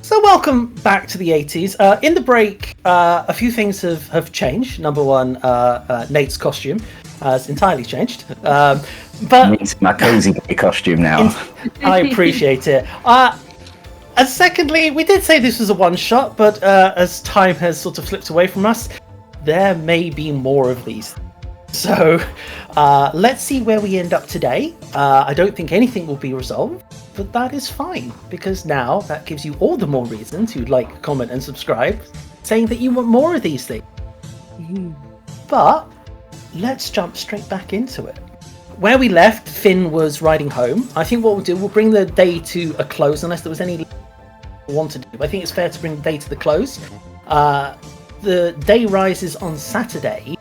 So welcome back to the 80s. In the break, a few things have changed. Number one, Nate's costume has entirely changed. But It's my cozy costume now. I appreciate it. And secondly, we did say this was a one-shot, but as time has sort of slipped away from us, there may be more of these. So let's see where we end up today. I don't think anything will be resolved, but that is fine, because now that gives you all the more reason to like, comment, and subscribe, saying that you want more of these things. But let's jump straight back into it. Where we left, Finn was riding home. I think what we'll do, we'll bring the day to a close, unless there was any want to do. I think it's fair to bring the day to the close. The day rises on Saturday,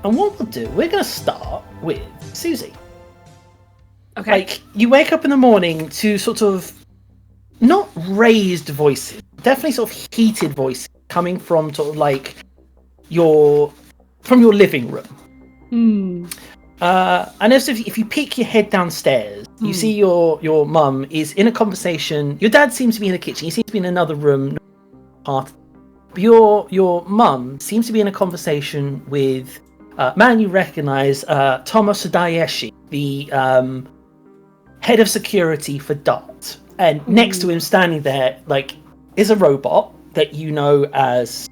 and what we'll do, we're going to start with Susie. Okay. Like, you wake up in the morning to sort of not raised voices, definitely sort of heated voices coming from sort of like your living room. And as if you peek your head downstairs, you see your mum is in a conversation. Your dad seems to be in the kitchen. He seems to be in another room. But your mum seems to be in a conversation with a man you recognise, Thomas Sadayeshi, the head of security for DART. And next to him, standing there, like, is a robot that you know as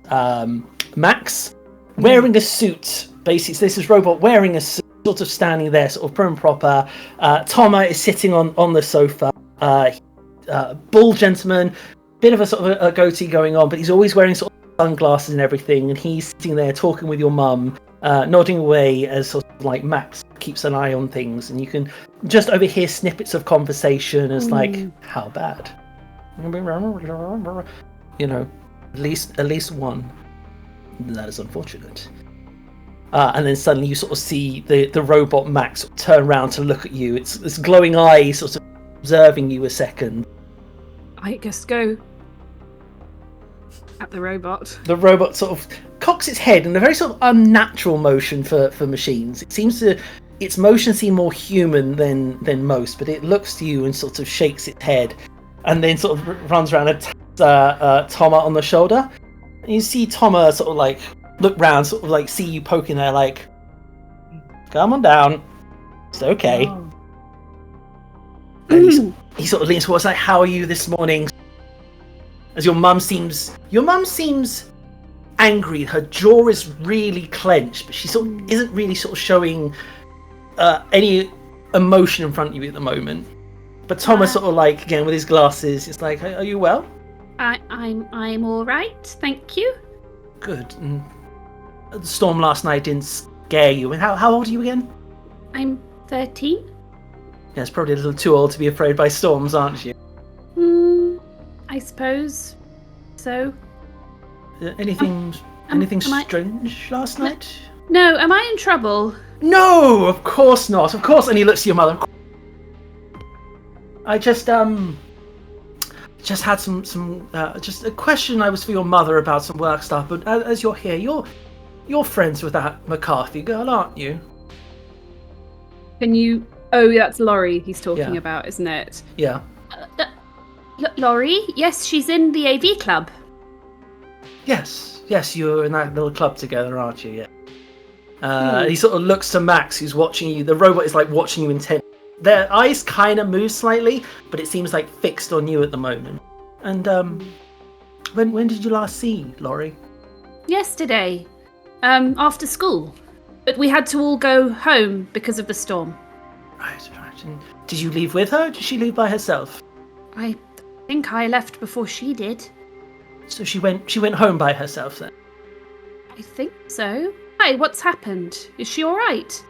Max, wearing a suit. Basically, this is robot wearing a suit, sort of standing there, sort of prim and proper. Toma is sitting on the sofa. Bull gentleman, bit of a sort of a goatee going on, but he's always wearing sort of sunglasses and everything. And he's sitting there talking with your mum, nodding away as sort of like Max keeps an eye on things, and you can just overhear snippets of conversation as like, how bad? You know, at least one. That is unfortunate. And then suddenly you sort of see the robot Max turn around to look at you. It's glowing eyes sort of observing you a second. I just go at the robot. The robot sort of cocks its head in a very sort of unnatural motion for machines. It seems to, its motion seem more human than most, but it looks to you and sort of shakes its head, and then sort of runs around and taps Toma on the shoulder. And you see Toma sort of like look round, sort of like see you poking there, like, come on down, it's okay. Oh. And he sort of leans towards, like, how are you this morning? As your mum seems angry. Her jaw is really clenched, but she sort of isn't really sort of showing any emotion in front of you at the moment. But Thomas sort of like, again with his glasses, it's like, are you well? I'm all right, thank you. Good. And the storm last night didn't scare you. And how old are you again? I'm 13. Yeah, it's probably a little too old to be afraid by storms, aren't you? I suppose so. Anything strange last night? No, am I in trouble? No, of course not. Of course. And he looks at your mother. I just had some just a question. I was for your mother about some work stuff. But as you're here, you're friends with that McCarthy girl, aren't you? Can you? Oh, that's Laurie he's talking about, isn't it? Yeah. Laurie? Yes, she's in the AV club. Yes, you're in that little club together, aren't you? Yeah. He sort of looks to Max, who's watching you. The robot is like watching you intently. Their eyes kind of move slightly, but it seems like fixed on you at the moment. And when did you last see Laurie? Yesterday, after school. But we had to all go home because of the storm. Right. And did you leave with her? Or did she leave by herself? I think I left before she did. So she went home by herself then? I think so. Hi, what's happened? Is she all right?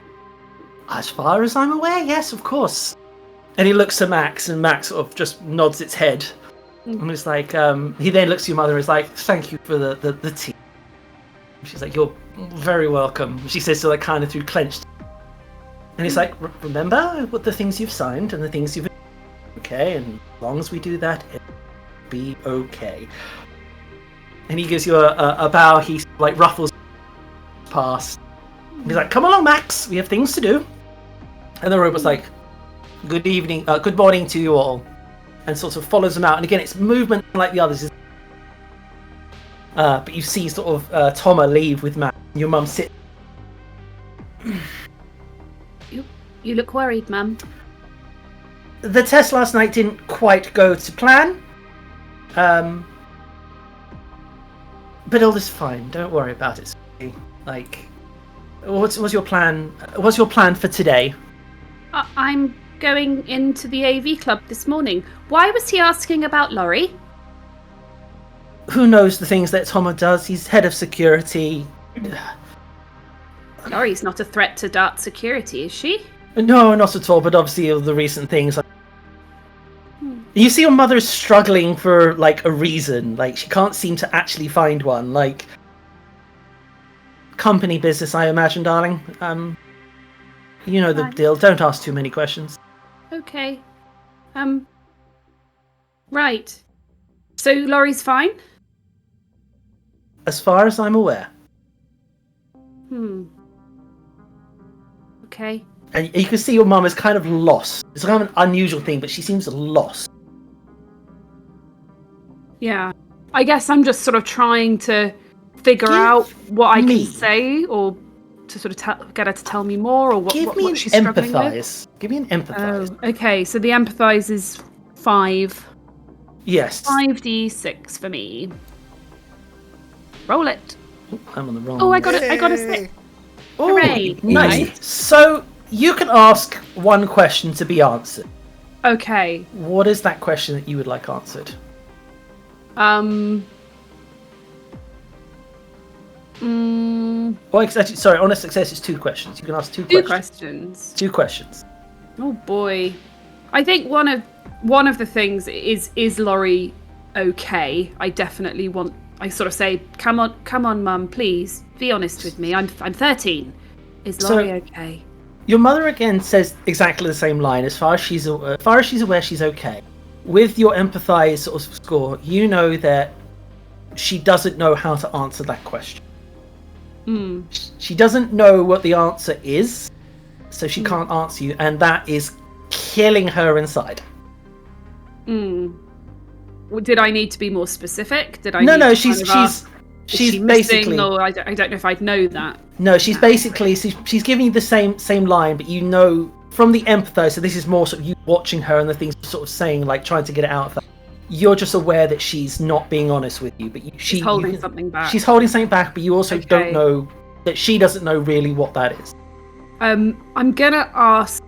As far as I'm aware, yes, of course. And he looks to Max, and Max sort of just nods its head. And it's like, he then looks to your mother and is like, thank you for the tea. She's like, you're very welcome. She says to, like, kind of through clenched. And he's like, remember what the things you've signed and the things you've... Okay, and as long as we do that, it'll be okay. And he gives you a bow. He, like, ruffles past. He's like, come along, Max, we have things to do. And the robot's like, good evening, good morning to you all. And sort of follows them out. And again, it's movement like the others. It's But you see sort of Toma leave with Matt. Your mum sits. You look worried, Mum. The test last night didn't quite go to plan. But all is fine. Don't worry about it. Like, what's your plan? What's your plan for today? I'm going into the AV club this morning. Why was he asking about Laurie? Who knows the things that Toma does? He's head of security. Laurie's not a threat to Dart security, is she? No, not at all. But obviously, all the recent things. You see, your mother is struggling for like a reason. Like she can't seem to actually find one. Like company business, I imagine, darling. You know the deal. Don't ask too many questions. Okay. Right. So Laurie's fine? As far as I'm aware. Okay. And you can see your mum is kind of lost. It's kind of an unusual thing, but she seems lost. Yeah. I guess I'm just sort of trying to figure out what I can say, or to sort of get her to tell me more, or what she's struggling with. Give me an empathize. Oh, okay. So the empathize is 5. Yes. 5d6 for me. Roll it. I'm on the wrong. Oh, I got it. I got a 6. Hooray! Nice. So you can ask one question to be answered. Okay. What is that question that you would like answered? Well, actually, sorry. On a success, it's 2 questions. You can ask 2 questions. 2 questions. Oh boy. I think one of the things is Laurie okay? I definitely want. I sort of say, come on, Mum, please be honest with me. I'm 13. Is Laurie okay? Your mother again says exactly the same line. As far as she's aware, she's okay. With your empathize sort of score, you know that she doesn't know how to answer that question. She doesn't know what the answer is, so she can't answer you, and that is killing her inside. Did I need to be more specific? Did I? No. She's basically. Missing, or I don't know if I'd know that. No, she's basically she's giving you the same line, but you know from the empathize. So this is more sort of you watching her and the things sort of saying, like trying to get it out of her. You're just aware that she's not being honest with you, but she's holding something back. She's holding something back, but you also don't know that she doesn't know really what that is. I'm gonna ask.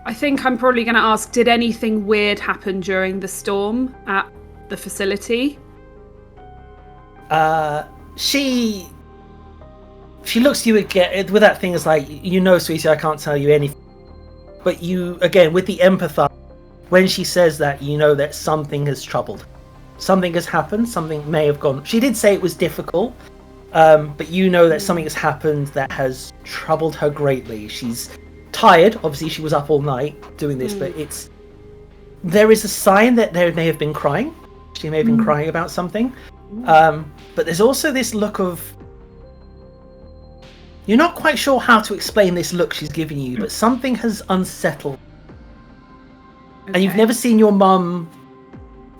I think I'm probably gonna ask. Did anything weird happen during the storm at the facility? She looks at you again with that thing. Is like, you know, sweetie, I can't tell you anything. But you again with the empathy. When she says that, you know that something has troubled. Something has happened. Something may have gone. She did say it was difficult, but you know that something has happened that has troubled her greatly. She's tired. Obviously, she was up all night doing this, but there is a sign that there may have been crying. She may have been crying about something. But there's also this look of... You're not quite sure how to explain this look she's giving you, but something has unsettled. Okay. And you've never seen your mum...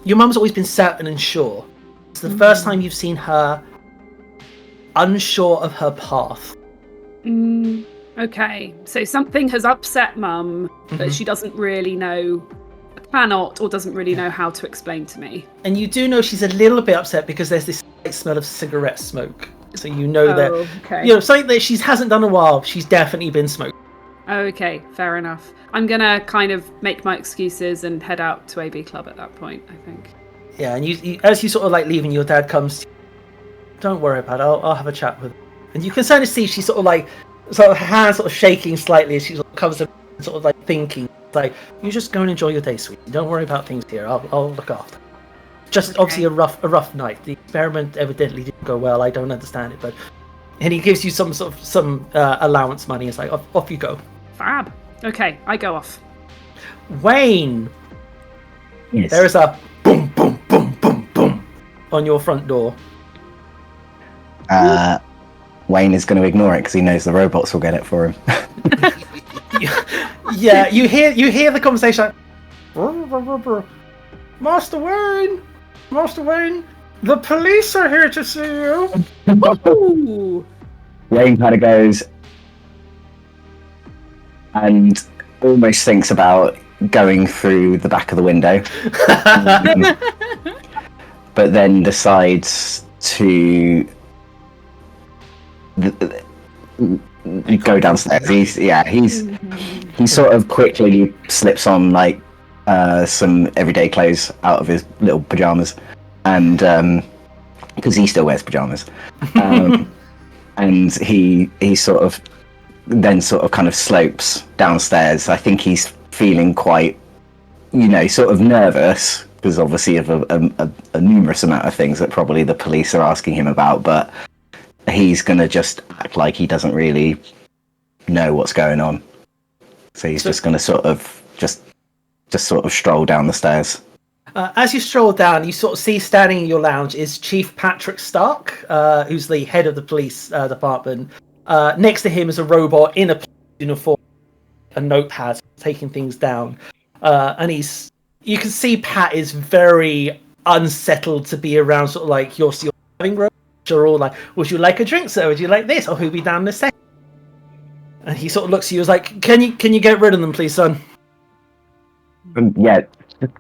Your mum's always been certain and sure. It's the first time you've seen her unsure of her path. Okay, so something has upset Mum that she doesn't really know, cannot, or doesn't really know how to explain to me. And you do know she's a little bit upset because there's this slight smell of cigarette smoke. So you know that, you know, something that she hasn't done in a while, she's definitely been smoking. Okay, fair enough. I'm gonna kind of make my excuses and head out to AB Club at that point, I think. Yeah, and you as you sort of like leaving, your dad comes, don't worry about it, I'll have a chat with her. And you can kind of see she's sort of like, her hands sort of shaking slightly as she sort of comes up, sort of like thinking, like, you just go and enjoy your day, sweetie. Don't worry about things here, I'll look after. Just obviously a rough night. The experiment evidently didn't go well, I don't understand it, but... And he gives you some allowance money, it's like, off you go. Fab. Okay, I go off. Wayne! Yes. There is a boom, boom, boom, boom, boom on your front door. Wayne is going to ignore it because he knows the robots will get it for him. Yeah, you hear the conversation like, Master Wayne, The police are here to see you. Ooh. Wayne kind of goes and almost thinks about going through the back of the window, but then decides to go downstairs. He sort of quickly slips on like some everyday clothes out of his little pajamas, and because he still wears pajamas, and he sort of kind of slopes downstairs. I think he's feeling quite, sort of nervous because obviously of a numerous amount of things that probably the police are asking him about, but he's gonna just act like he doesn't really know what's going on. So he's just gonna sort of just sort of stroll down the stairs. As you stroll down, you sort of see standing in your lounge is Chief Patrick Stark, who's the head of the police department. Next to him is a robot in a police uniform, a notepad, taking things down. And you can see Pat is very unsettled to be around, sort of like your having robots. You're all like, would you like a drink, sir? Would you like this? Or who'll be down in a second? And he sort of looks at you as like, can you get rid of them, please, son? Yeah,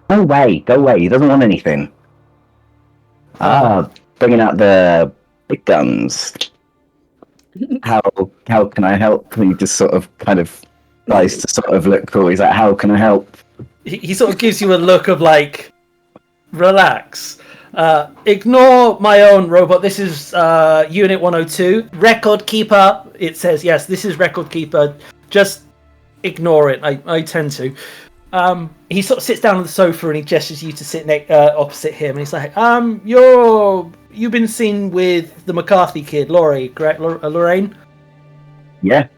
go away. He doesn't want anything. Bringing out the big guns. How can I help? And he just sort of kind of tries to sort of look cool. He's like, how can I help? He sort of gives you a look of like, relax. Ignore my own robot. This is Unit 102. Record keeper. It says, yes, this is record keeper. Just ignore it. I tend to. He sort of sits down on the sofa and he gestures you to sit opposite him. And he's like, you've been seen with the McCarthy kid, Laurie, correct? Lorraine? Yeah.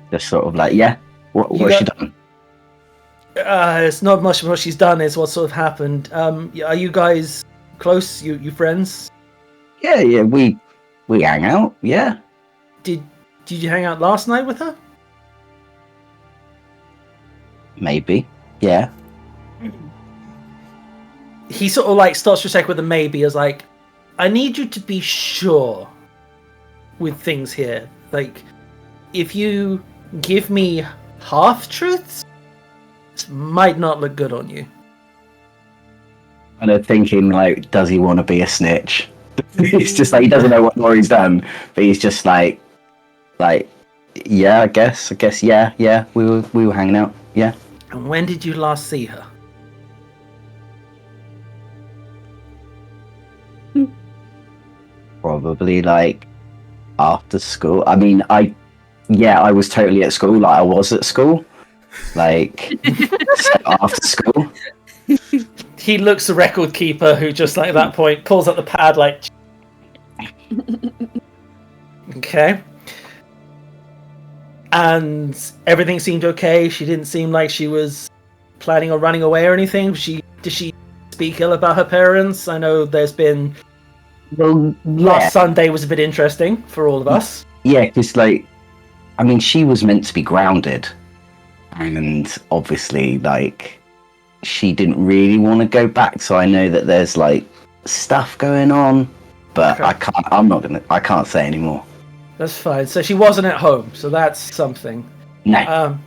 Just sort of like, yeah. What has she done? It's not much of what she's done. It's what sort of happened. Are you guys close? You friends? Yeah. We hang out. Yeah. Did you hang out last night with her? Maybe. Yeah. He sort of like starts to check with a maybe as like, I need you to be sure with things here. Like, if you give me half truths, this might not look good on you. Kind of thinking like, does he want to be a snitch? It's just like he doesn't know what Laurie's done, but he's just like, yeah, I guess, yeah. We were hanging out, yeah. And when did you last see her? Probably like after school. I mean, I was totally at school. Like I was at school, like so after school. He looks the record keeper who just like at that point pulls up the pad like. Okay. And everything seemed okay. She didn't seem like she was planning on running away or anything. Did she speak ill about her parents? I know there's been. Well, last Sunday was a bit interesting for all of us. Yeah, because like, I mean, she was meant to be grounded, and obviously, like, she didn't really want to go back. So I know that there's like stuff going on, but okay. I can't say anymore. That's fine. So she wasn't at home, so that's something. No.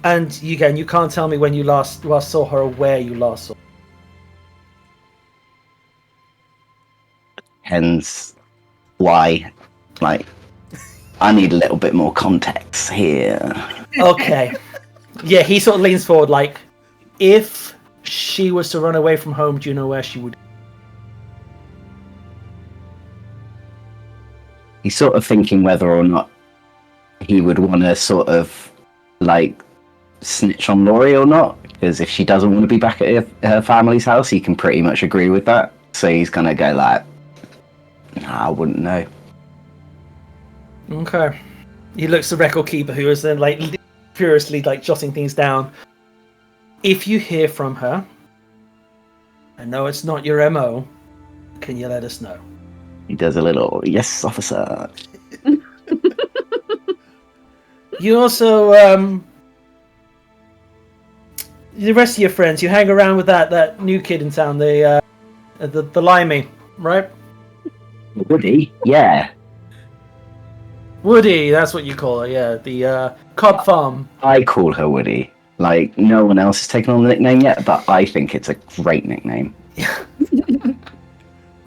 And again, you can't tell me when you last saw her or where you last saw her. Hence why, like, I need a little bit more context here. Okay. Yeah, he sort of leans forward like, if she was to run away from home, do you know where she would? He's sort of thinking whether or not he would want to sort of, like, snitch on Laurie or not. Because if she doesn't want to be back at her family's house, he can pretty much agree with that. So he's going to go like, nah, I wouldn't know. Okay. He looks at the record keeper who is then like furiously like jotting things down. If you hear from her, I know it's not your MO, can you let us know? He does a little, yes, officer. You also, the rest of your friends, you hang around with that new kid in town, the limey. right? Woody, yeah. Woody, that's what you call it, yeah. The Cobb Farm. I call her Woody. Like, no one else has taken on the nickname yet, but I think it's a great nickname.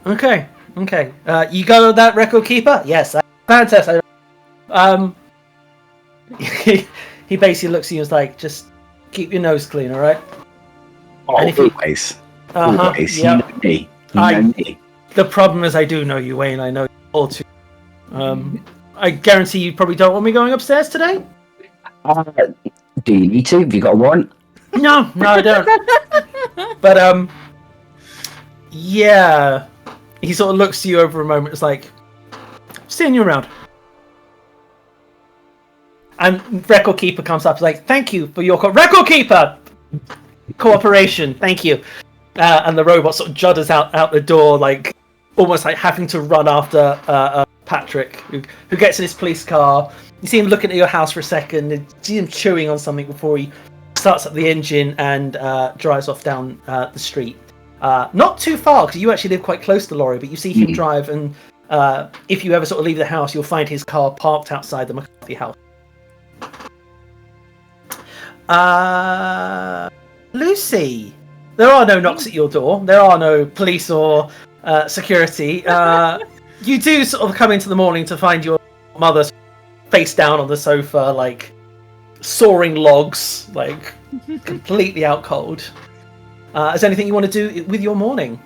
Okay. You go with that record keeper? Yes, fantastic. He basically looks at you and is like, just keep your nose clean, all right? Oh, And if you- always. Uh-huh, Always. yep. You know me. You know me. The problem is I do know you, Wayne. I know you all too. I guarantee you probably don't want me going upstairs today? Do you need to? Have you got a warrant? No, I don't. But, yeah. He sort of looks to you over a moment. It's like, seeing you around. And Record Keeper comes up. He's like, thank you for your Record Keeper cooperation. Thank you. And the robot sort of judders out the door, like almost like having to run after Patrick, who gets in his police car. You see him looking at your house for a second. You see him chewing on something before he starts up the engine and drives off down the street. Not too far, because you actually live quite close to Laurie, but you see him drive, and if you ever sort of leave the house, you'll find his car parked outside the McCarthy house. Lucy, there are no knocks at your door. There are no police or security. You do sort of come into the morning to find your mother face down on the sofa, like sawing logs, like completely out cold. Is there anything you want to do with your morning?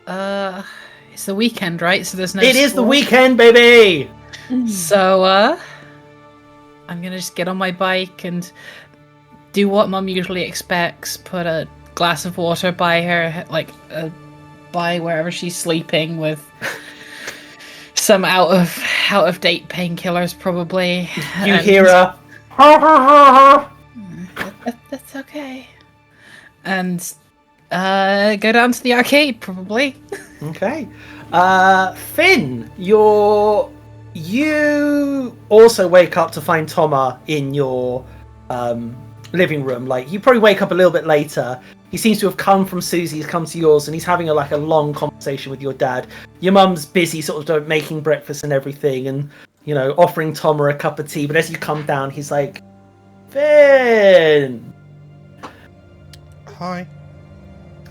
It's the weekend, right? So there's no. It is the school. weekend, baby. So I'm gonna just get on my bike and do what Mum usually expects. Put a glass of water by her, like by wherever she's sleeping, with some out of date painkillers, probably. You And hear a that's okay. And go down to the arcade, probably. Okay. Finn, you also wake up to find Toma in your living room. Like, you probably wake up a little bit later. He seems to have come from Susie's, come to yours, and he's having a long conversation with your dad. Your mum's busy sort of making breakfast and everything, and, you know, offering Toma a cup of tea. But as you come down, he's like, Finn! Hi.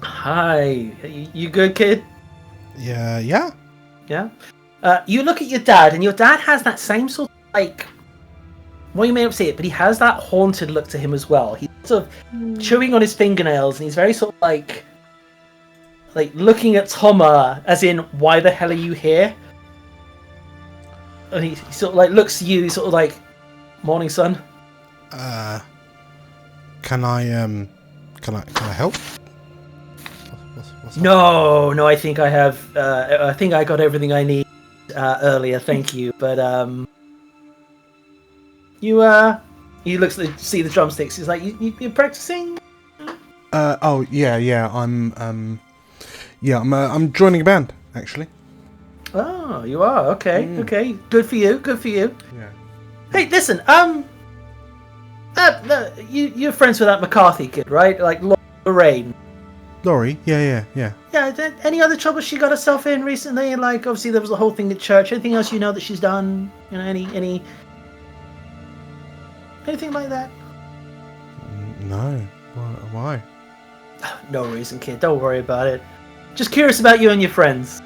Hi. You good, kid? Yeah. Yeah. You look at your dad, and your dad has that same sort of, like, well, you may not see it, but he has that haunted look to him as well. He's sort of chewing on his fingernails, and he's very sort of like looking at Toma, as in, why the hell are you here? And he sort of like looks at you, sort of like, morning, son. Can I help? What's up? No, I think I have. I think I got everything I need earlier. Thank you, but he looks to see the drumsticks. He's like, you're practicing? Oh yeah. I'm joining a band actually. Oh, you are? Okay, okay. Good for you. Yeah. Hey, listen. You're friends with that McCarthy kid, right? Like Lorraine. Laurie. Yeah. Yeah. Any other trouble she got herself in recently? Like, obviously there was the whole thing at church. Anything else you know that she's done? You know, anything like that? No. Why? No reason, kid. Don't worry about it. Just curious about you and your friends.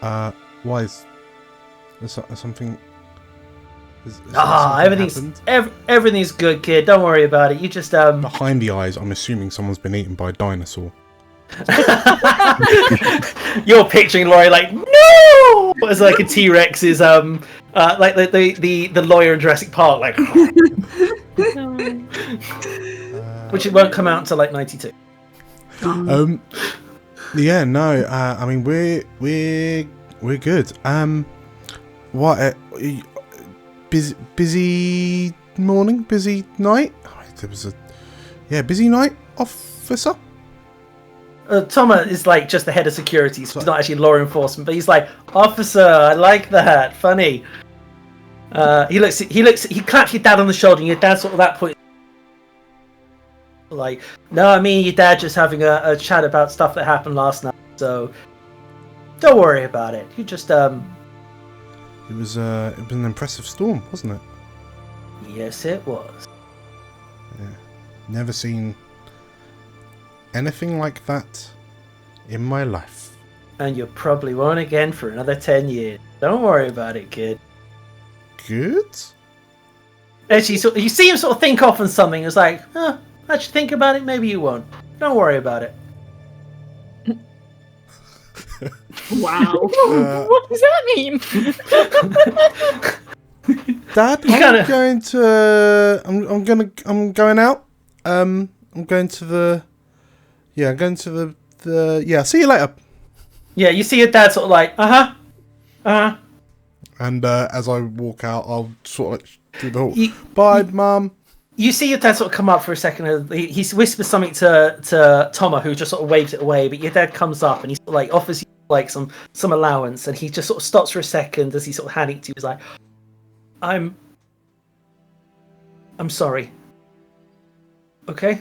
Why is something? Everything's good, kid. Don't worry about it. You just Behind the eyes, I'm assuming someone's been eaten by a dinosaur. You're picturing Laurie like, no, as like a T-Rex is like the lawyer in Jurassic Park, like, which it won't come out until like 92. Yeah, no. I mean, we're good. What? Busy morning, busy night. There was busy night, officer. Toma is like just the head of security, so he's not actually law enforcement, but he's like, officer, I like that, funny. He claps your dad on the shoulder, and your dad sort of at that point of like, no, me and your dad just having a chat about stuff that happened last night. So don't worry about it. You just It was an impressive storm, wasn't it? Yes, it was. Yeah. Never seen anything like that in my life. And you probably won't again for another 10 years. Don't worry about it, kid. Good? Actually, you see him sort of think off on something. It's like, I should think about it. Maybe you won't. Don't worry about it. Wow. What does that mean? Dad, I'm going out. I'm going to the. Yeah, I'm going to the. Yeah, see you later. Yeah, you see your dad sort of like, And as I walk out, I'll sort of do the whole. Bye, Mum. You see your dad sort of come up for a second. He whispers something to Toma, who just sort of waves it away. But your dad comes up and he sort of like offers you like some allowance, and he just sort of stops for a second as he sort of handing it to you. He's like, I'm sorry. Okay.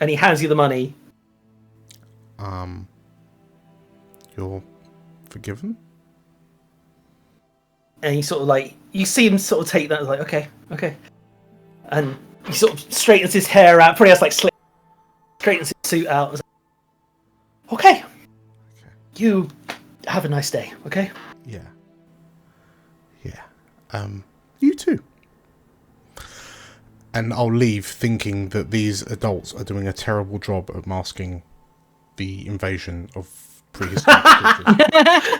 And he hands you the money. You're forgiven? And he sort of like, you see him sort of take that, like, okay. And he sort of straightens his hair out, probably has like straightens his suit out. And okay. You have a nice day, okay? Yeah. You too. And I'll leave thinking that these adults are doing a terrible job at masking the invasion of prehistoric creatures.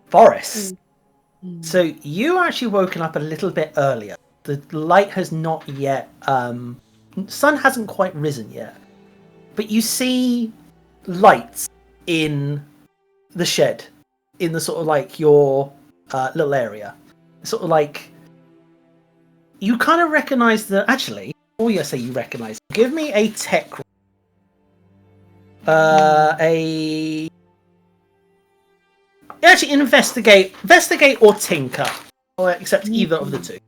Forrest. So you actually woken up a little bit earlier. The light has not yet, sun hasn't quite risen yet. But you see lights in the shed, in the sort of like your little area. Sort of like, you kind of recognize actually, before you say you recognize, give me a tech roll. Actually, investigate or tinker, or accept either of the two.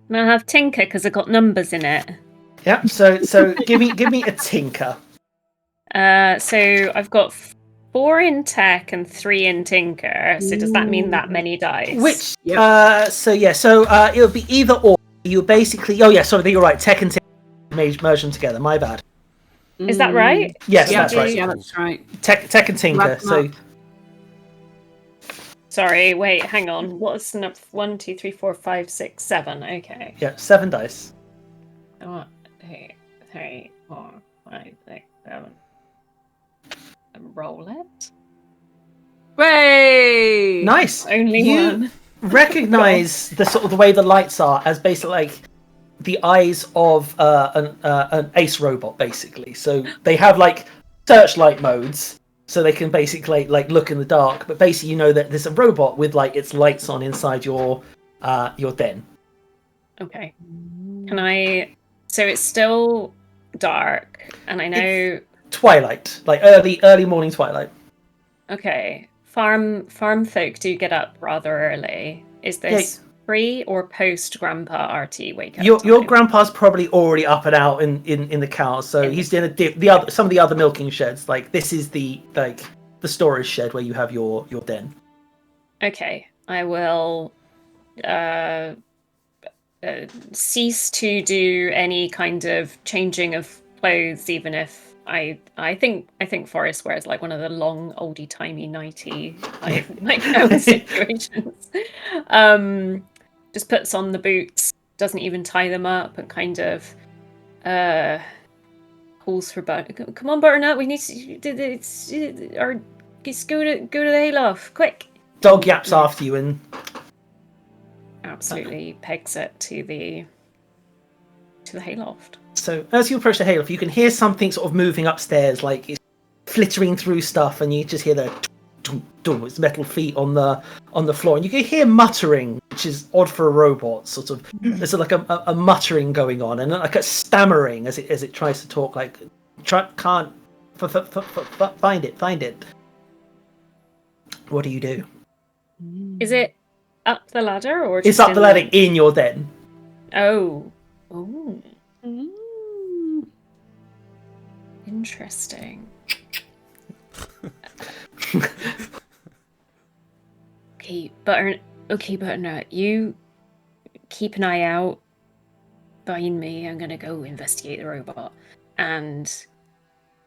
And I have tinker because I got numbers in it. Yeah. So give me a tinker. So I've got 4 in tech and 3 in tinker. So does that mean that many dice? Which so it'll be either or. You basically sorry, you're right. Tech and tinker merge them together. My bad. Is that right? Yes, that's right. Yeah, that's right. Tech and tinker. So. Sorry, wait, hang on. What's enough? 1, 2, 3, 4, 5, 6, 7. Okay. Yeah, 7 dice. 1, 2, 3, 4, 5, 6, 7. Roll it. Way Nice. Only one. Recognize the sort of the way the lights are as basically like the eyes of an ace robot, basically. So they have like searchlight modes, so they can basically like look in the dark. But basically, you know that there's a robot with like its lights on inside your den. Okay. Can I? So it's still dark, and I know It's twilight, like early morning twilight. Okay. Farm folk do get up rather early. Is this pre or post Grandpa RT wake up? Your grandpa's probably already up and out in the cows, so he's in some of the other milking sheds. Like this is the storage shed where you have your den. Okay, I will cease to do any kind of changing of clothes, even if I think Forrest wears like one of the long oldie timey nighty like situations. Just puts on the boots, doesn't even tie them up, and kind of calls for Butternut. Come on, Butternut, we need to or go to the hayloft, quick. Dog yaps after you and absolutely pegs it to the hayloft. So as you approach the hayloft, you can hear something sort of moving upstairs, like it's flittering through stuff, and you just hear its metal feet on the floor, and you can hear muttering, which is odd for a robot. Sort of, there's like a muttering going on, and like a stammering as it tries to talk. Like, can't find it. What do you do? Is it up the ladder or? It's up the ladder in your den. Oh. Interesting. Okay, Butternut, you keep an eye out behind me. I'm gonna go investigate the robot. And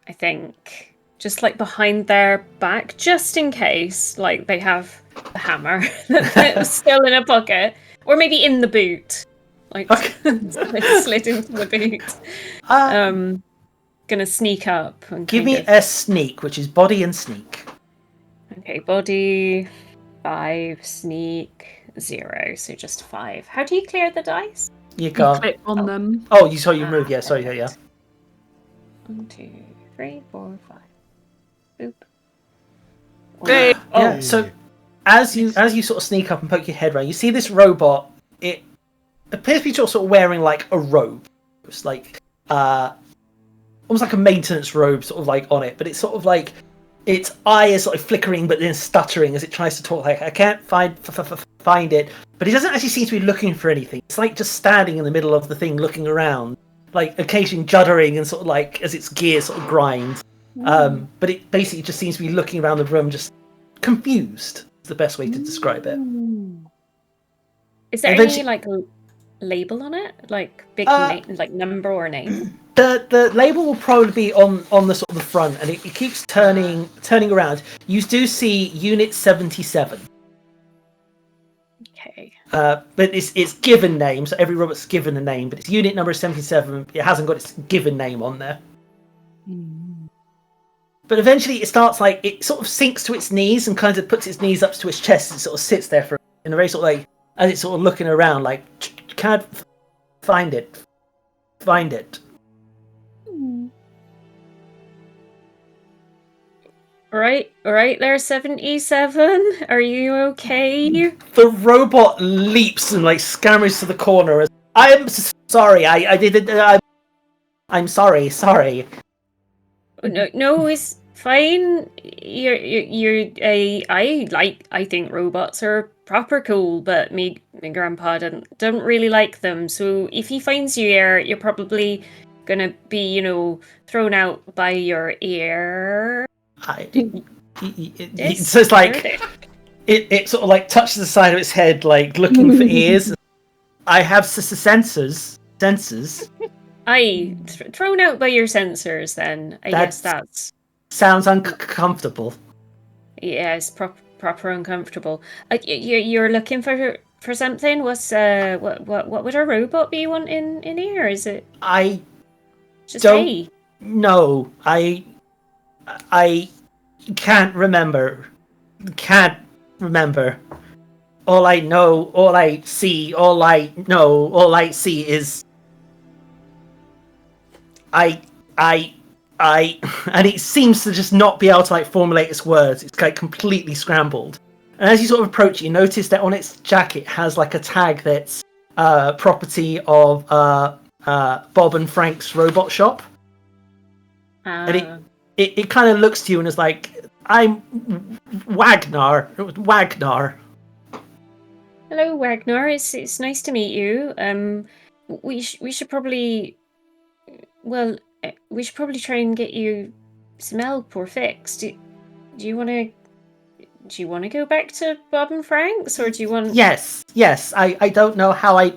I think just like behind their back, just in case, like they have the hammer that's still in a pocket. Or maybe in the boot. Like slid into the boot. Gonna sneak up and Give me a sneak, which is body and sneak. Okay, body 5, sneak 0, so just 5. How do you clear the dice? You can't. Click on them. Oh, you saw you move. Yeah, sorry. Yeah. 1, 2, 3, 4, 5. Boop. Hey. Yeah. So as you sort of sneak up and poke your head around, you see this robot. It appears to be sort of wearing like a robe. It's like almost like a maintenance robe, sort of like on it, but it's sort of like its eye is sort of flickering, but then stuttering as it tries to talk. Like, I can't find it, but it doesn't actually seem to be looking for anything. It's like just standing in the middle of the thing, looking around, like occasionally juddering and sort of like as its gear sort of grinds. But it basically just seems to be looking around the room, just confused. Is the best way to describe it. Is there any like label on it, like big like number or name? The label will probably be on the sort of the front, and it keeps turning around. You do see Unit 77. Okay. But it's given name, so every robot's given a name, but it's unit number 77. It hasn't got its given name on there. But eventually it starts like it sort of sinks to its knees and kind of puts its knees up to its chest and sort of sits there for in a very sort of like as it's sort of looking around like can't find it. All right there, 77. Are you okay? The robot leaps and like scampers to the corner. I'm sorry. I didn't. I'm sorry. No, it's fine. I think robots are proper cool, but my grandpa don't really like them. So if he finds you here, you're probably gonna be, thrown out by your ear. It's just like it sort of like touches the side of its head, like looking for ears. I have sensors. Thrown out by your sensors. Then I guess that's sounds uncomfortable. Yeah, it's proper uncomfortable. You're looking for something. What's what would a robot be wanting in here? Is it? I just don't know. I can't remember. All I know, all I see is I and it seems to just not be able to like formulate its words. It's like completely scrambled. And as you sort of approach, you notice that on its jacket has like a tag that's property of Bob and Frank's robot shop. And it kind of looks to you and is like, I'm Wagner. Hello, Wagner. It's nice to meet you. We should probably try and get you some help or fixed. Do you want to go back to Bob and Frank's, or do you want? Yes. I don't know how I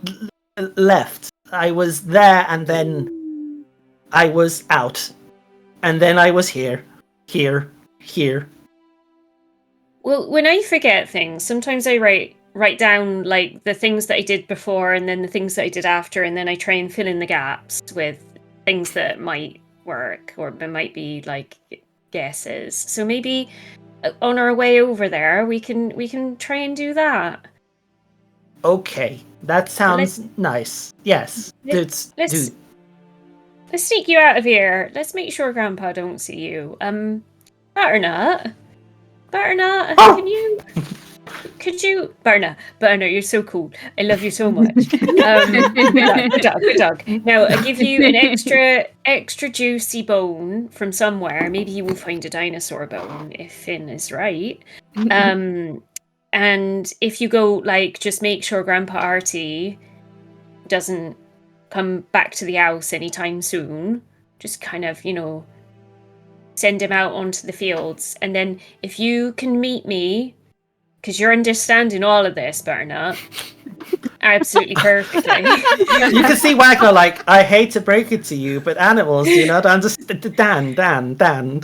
left. I was there and then I was out. And then I was here. Well, when I forget things, sometimes I write down like the things that I did before and then the things that I did after, and then I try and fill in the gaps with things that might work or might be like guesses. So maybe on our way over there, we can try and do that. Okay, that sounds nice. Yes, Let's sneak you out of here. Let's make sure Grandpa don't see you. Butternut, oh! could you, Butternut, you're so cool. I love you so much. Good dog. Now, I give you an extra juicy bone from somewhere. Maybe you will find a dinosaur bone if Finn is right. And if you go, like, just make sure Grandpa Artie doesn't come back to the house anytime soon. Just kind of, send him out onto the fields, and then if you can meet me, because you're understanding all of this, Bernard, absolutely perfectly. You can see Wagner like, I hate to break it to you, but animals do not understand. Dan.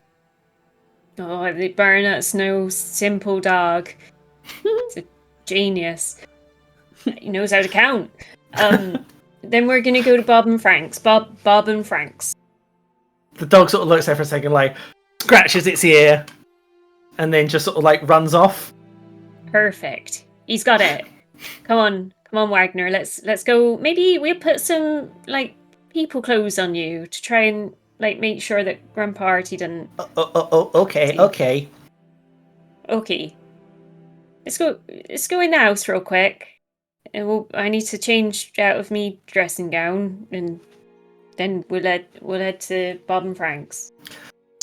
Oh, Bernard's no simple dog. He's a genius. He knows how to count. Then we're gonna go to Bob and Frank's. Bob and Frank's. The dog sort of looks there for a second, like scratches its ear, and then just sort of like runs off. Perfect. He's got it. Come on, Wagner. Let's go. Maybe we'll put some like people clothes on you to try and like make sure that Grandpa Artie didn't. Okay. Okay. Let's go in the house real quick. And I need to change out of me dressing gown, and then we'll head to Bob and Frank's.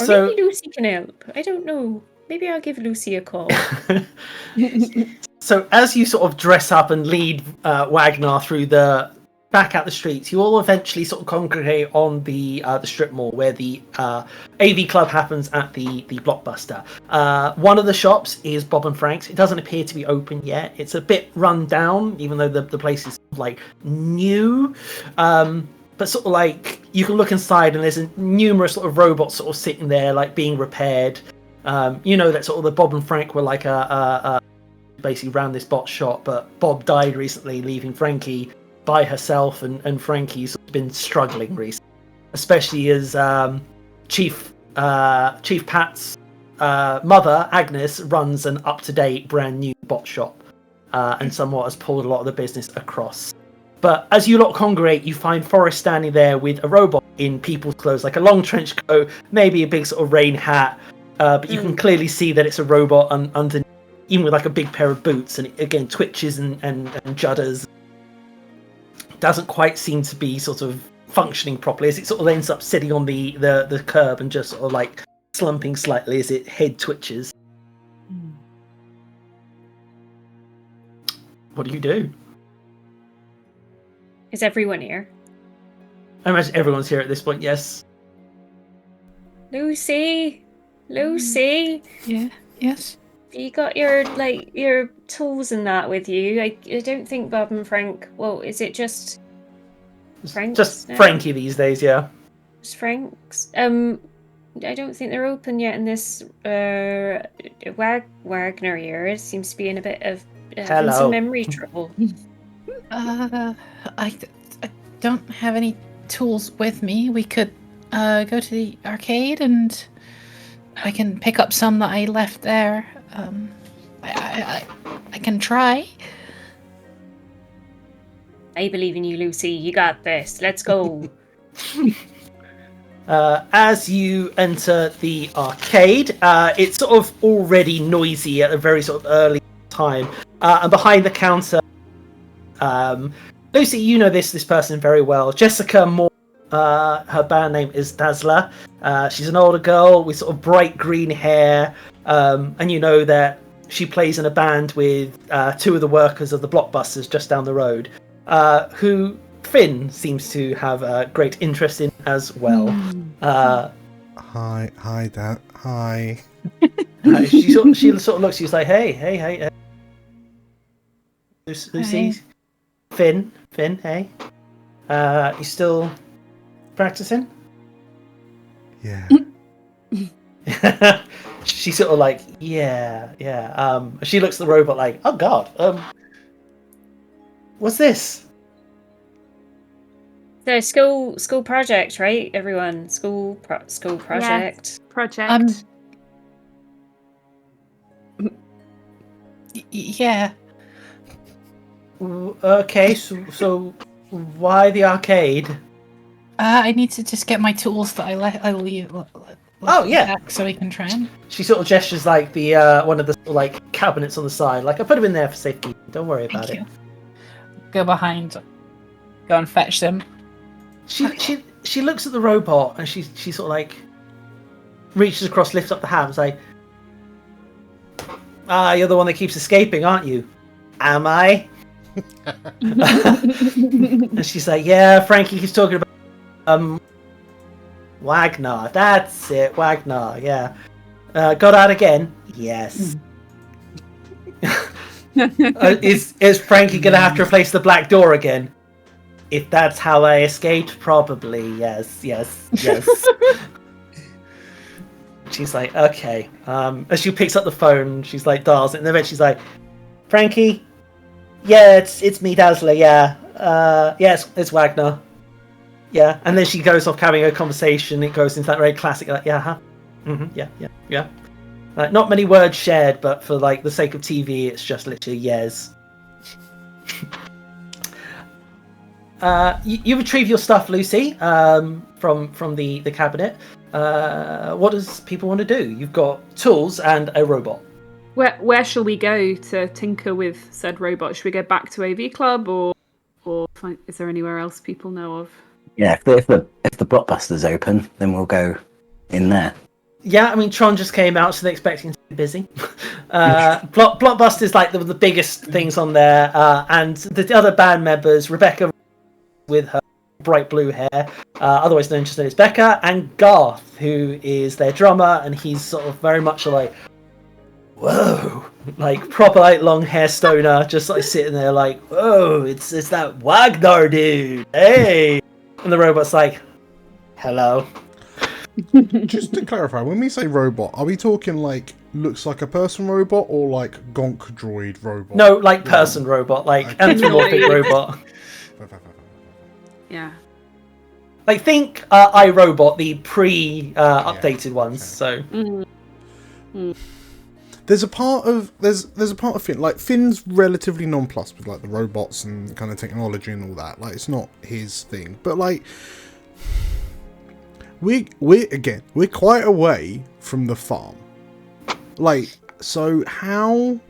Or So- maybe Lucy can help. I don't know. Maybe I'll give Lucy a call. So as you sort of dress up and lead Wagner through back out the streets, you all eventually sort of congregate on the strip mall where the AV club happens at the Blockbuster. One of the shops is Bob and Frank's. It doesn't appear to be open yet. It's a bit run down, even though the place is like new. But sort of like you can look inside and there's numerous sort of robots sort of sitting there like being repaired. You know that sort of the Bob and Frank were like basically ran this bot shop, but Bob died recently, leaving Frankie by herself, and Frankie's been struggling recently, especially as Chief Pat's mother, Agnes, runs an up-to-date brand new bot shop, and somewhat has pulled a lot of the business across. But as you lot congregate, you find Forrest standing there with a robot in people's clothes, like a long trench coat, maybe a big sort of rain hat, but you can clearly see that it's a robot underneath, even with like a big pair of boots, and it, again, twitches and judders. Doesn't quite seem to be sort of functioning properly, as it sort of ends up sitting on the curb and just sort of like slumping slightly as its head twitches. What do you do? Is everyone here? I imagine everyone's here at this point, yes. Lucy? Yeah. Yes. You got your tools and that with you. I don't think Bob and Frank. Well, is it just Frank's? Just now? Frankie these days, yeah. Just Frank's. I don't think they're open yet in this Wagner here. It seems to be in a bit of having Hello. some memory trouble. I don't have any tools with me. We could go to the arcade and I can pick up some that I left there. I can try. I believe in you, Lucy. You got this. Let's go. As you enter the arcade, it's sort of already noisy at a very sort of early time. And behind the counter, Lucy, you know this person very well. Jessica Moore, her band name is Dazzler. She's an older girl with sort of bright green hair. And you know that she plays in a band with two of the workers of the Blockbusters just down the road, who Finn seems to have a great interest in as well. Hi, Dad. Hi. She sort of looks. She's like, hey, Lucy, Finn, hey. You still practicing? Yeah. She's sort of like, yeah. She looks at the robot like, oh god, what's this? The school project, right? Everyone, school project. Project. Yeah. Okay, so why the arcade? I need to just get my tools that I leave. Oh, yeah. Back so we can try them. She sort of gestures like the one of the like cabinets on the side, like I put them in there for safety. Don't worry about Thank it. you. Go behind. Go and fetch them. She looks at the robot and she sort of like reaches across, lifts up the hands, like, you're the one that keeps escaping, aren't you? Am I? And she's like, yeah, Frankie keeps talking about Wagner. That's it, Wagner. Yeah. Got out again? Yes. Is Frankie gonna have to replace the black door again? If that's how I escaped, probably. Yes. She's like, okay. As she picks up the phone, she's like, dials it, and then she's like, Frankie? Yeah, it's me, Dazzler, yeah. Yeah, it's Wagner. Yeah. And then she goes off having a conversation. It goes into that very classic, like, yeah, huh? Mm-hmm, yeah. Not many words shared, but for like the sake of TV, it's just literally yes. You retrieve your stuff, Lucy, from the cabinet. What does people want to do? You've got tools and a robot. Where shall we go to tinker with said robot? Should we go back to AV Club, or is there anywhere else people know of? Yeah, if the blockbuster's open, then we'll go in there. Yeah, I mean, Tron just came out, so they're expecting to be busy. Blockbuster's like the biggest things on there, and the other band members, Rebecca with her bright blue hair, otherwise known just as Becca, and Garth, who is their drummer, and he's sort of very much like, whoa, like proper like long hair stoner, just like sitting there like, whoa, it's that Wagner dude, hey, and the robot's like, hello. Just to clarify, when we say robot, are we talking like looks like a person robot or like gonk droid robot? No, like person robot, like anthropomorphic robot. Yeah. Like think iRobot, the pre-updated ones. Okay. So there's a part of Finn, like Finn's relatively nonplussed with like the robots and kind of technology and all that. Like it's not his thing, but like we're quite away from the farm. Like, so how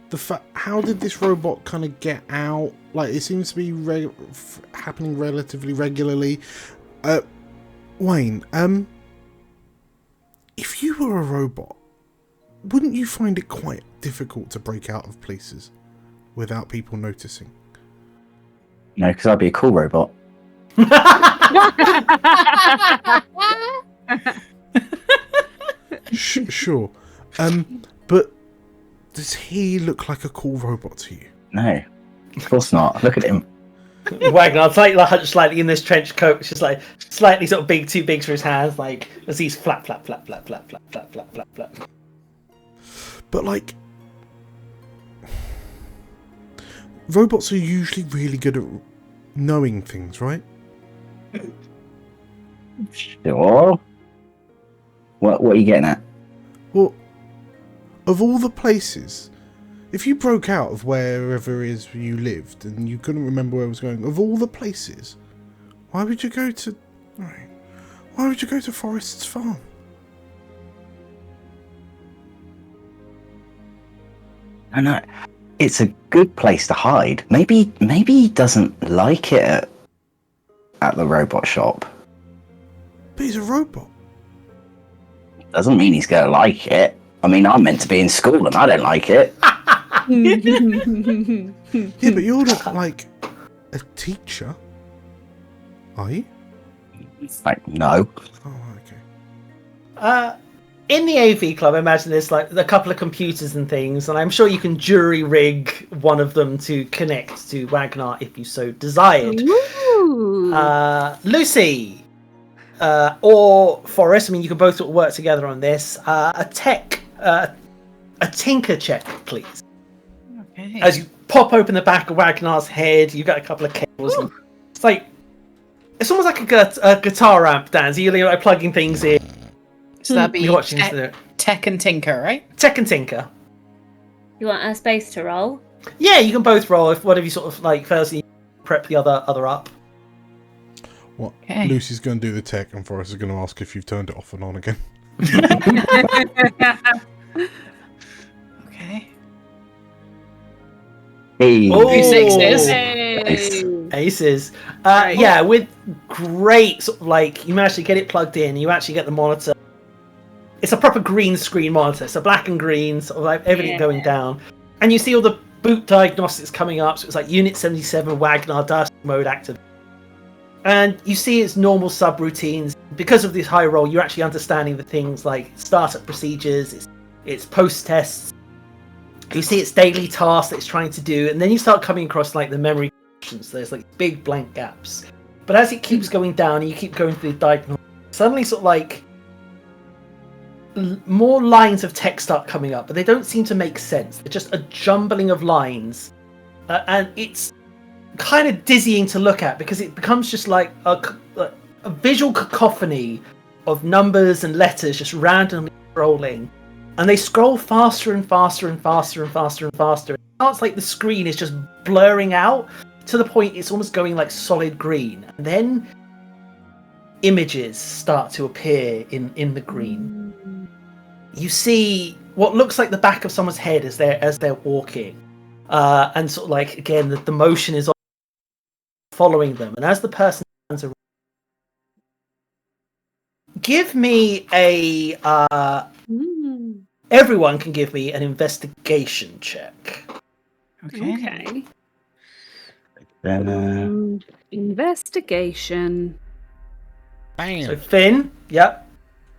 did this robot kind of get out? Like, it seems to be happening relatively regularly. Wayne, if you were a robot, wouldn't you find it quite difficult to break out of places without people noticing? No, because I'd be a cool robot. Sure. But does he look like a cool robot to you? No, of course not. Look at him. Wagner's like hunched slightly in this trench coat, it's just like slightly sort of big, too big for his hands, like as he's flap. But like, robots are usually really good at knowing things, right? Sure. What are you getting at? Well, of all the places, if you broke out of wherever it is you lived and you couldn't remember where it was going, of all the places, why would you go to Forrest's farm? I know. It's a good place to hide. Maybe he doesn't like it at the robot shop. But he's a robot. Doesn't mean he's gonna like it. I mean, I'm meant to be in school and I don't like it. Yeah, but you're not like a teacher, are you? It's like, no. Oh, okay. In the AV Club, I imagine there's like a couple of computers and things, and I'm sure you can jury rig one of them to connect to Wagner if you so desired. Lucy or Forrest, I mean, you can both sort of work together on this. A tinker check, please. Okay. As you pop open the back of Wagnar's head, you've got a couple of cables. It's like, it's almost like a guitar amp, Dan. So you're like plugging things in. So that'd be You're watching this. Tech and Tinker, right? Tech and Tinker. You want a space to roll? Yeah, you can both roll if whatever you sort of like. First, you prep the other up. What? Okay. Lucy's going to do the tech, and Forrest is going to ask if you've turned it off and on again. Okay. Hey. Oh, 2 sixes. Nice. Aces. Yeah, with great sort of like you manage to get it plugged in. You actually get the monitor. It's a proper green screen monitor, so black and green, sort of like everything going down, and you see all the boot diagnostics coming up. So it's like Unit 77 Wagner dust mode active. And you see its normal subroutines. Because of this high roll, you're actually understanding the things like startup procedures, its post-tests. You see its daily tasks that it's trying to do, and then you start coming across like the memory questions. There's like big blank gaps. But as it keeps going down and you keep going through the diagonal, suddenly sort of like more lines of text start coming up, but they don't seem to make sense. They're just a jumbling of lines. And it's kind of dizzying to look at because it becomes just like a visual cacophony of numbers and letters just randomly scrolling. And they scroll faster and faster and faster and faster and faster. It starts like the screen is just blurring out to the point it's almost going like solid green. And then images start to appear in the green. You see what looks like the back of someone's head as they're walking. And sort of like, again, the motion is following them. And as the person turns around, give me a... Everyone can give me an investigation check. Okay. Then, Investigation. Bam. So Finn, yep,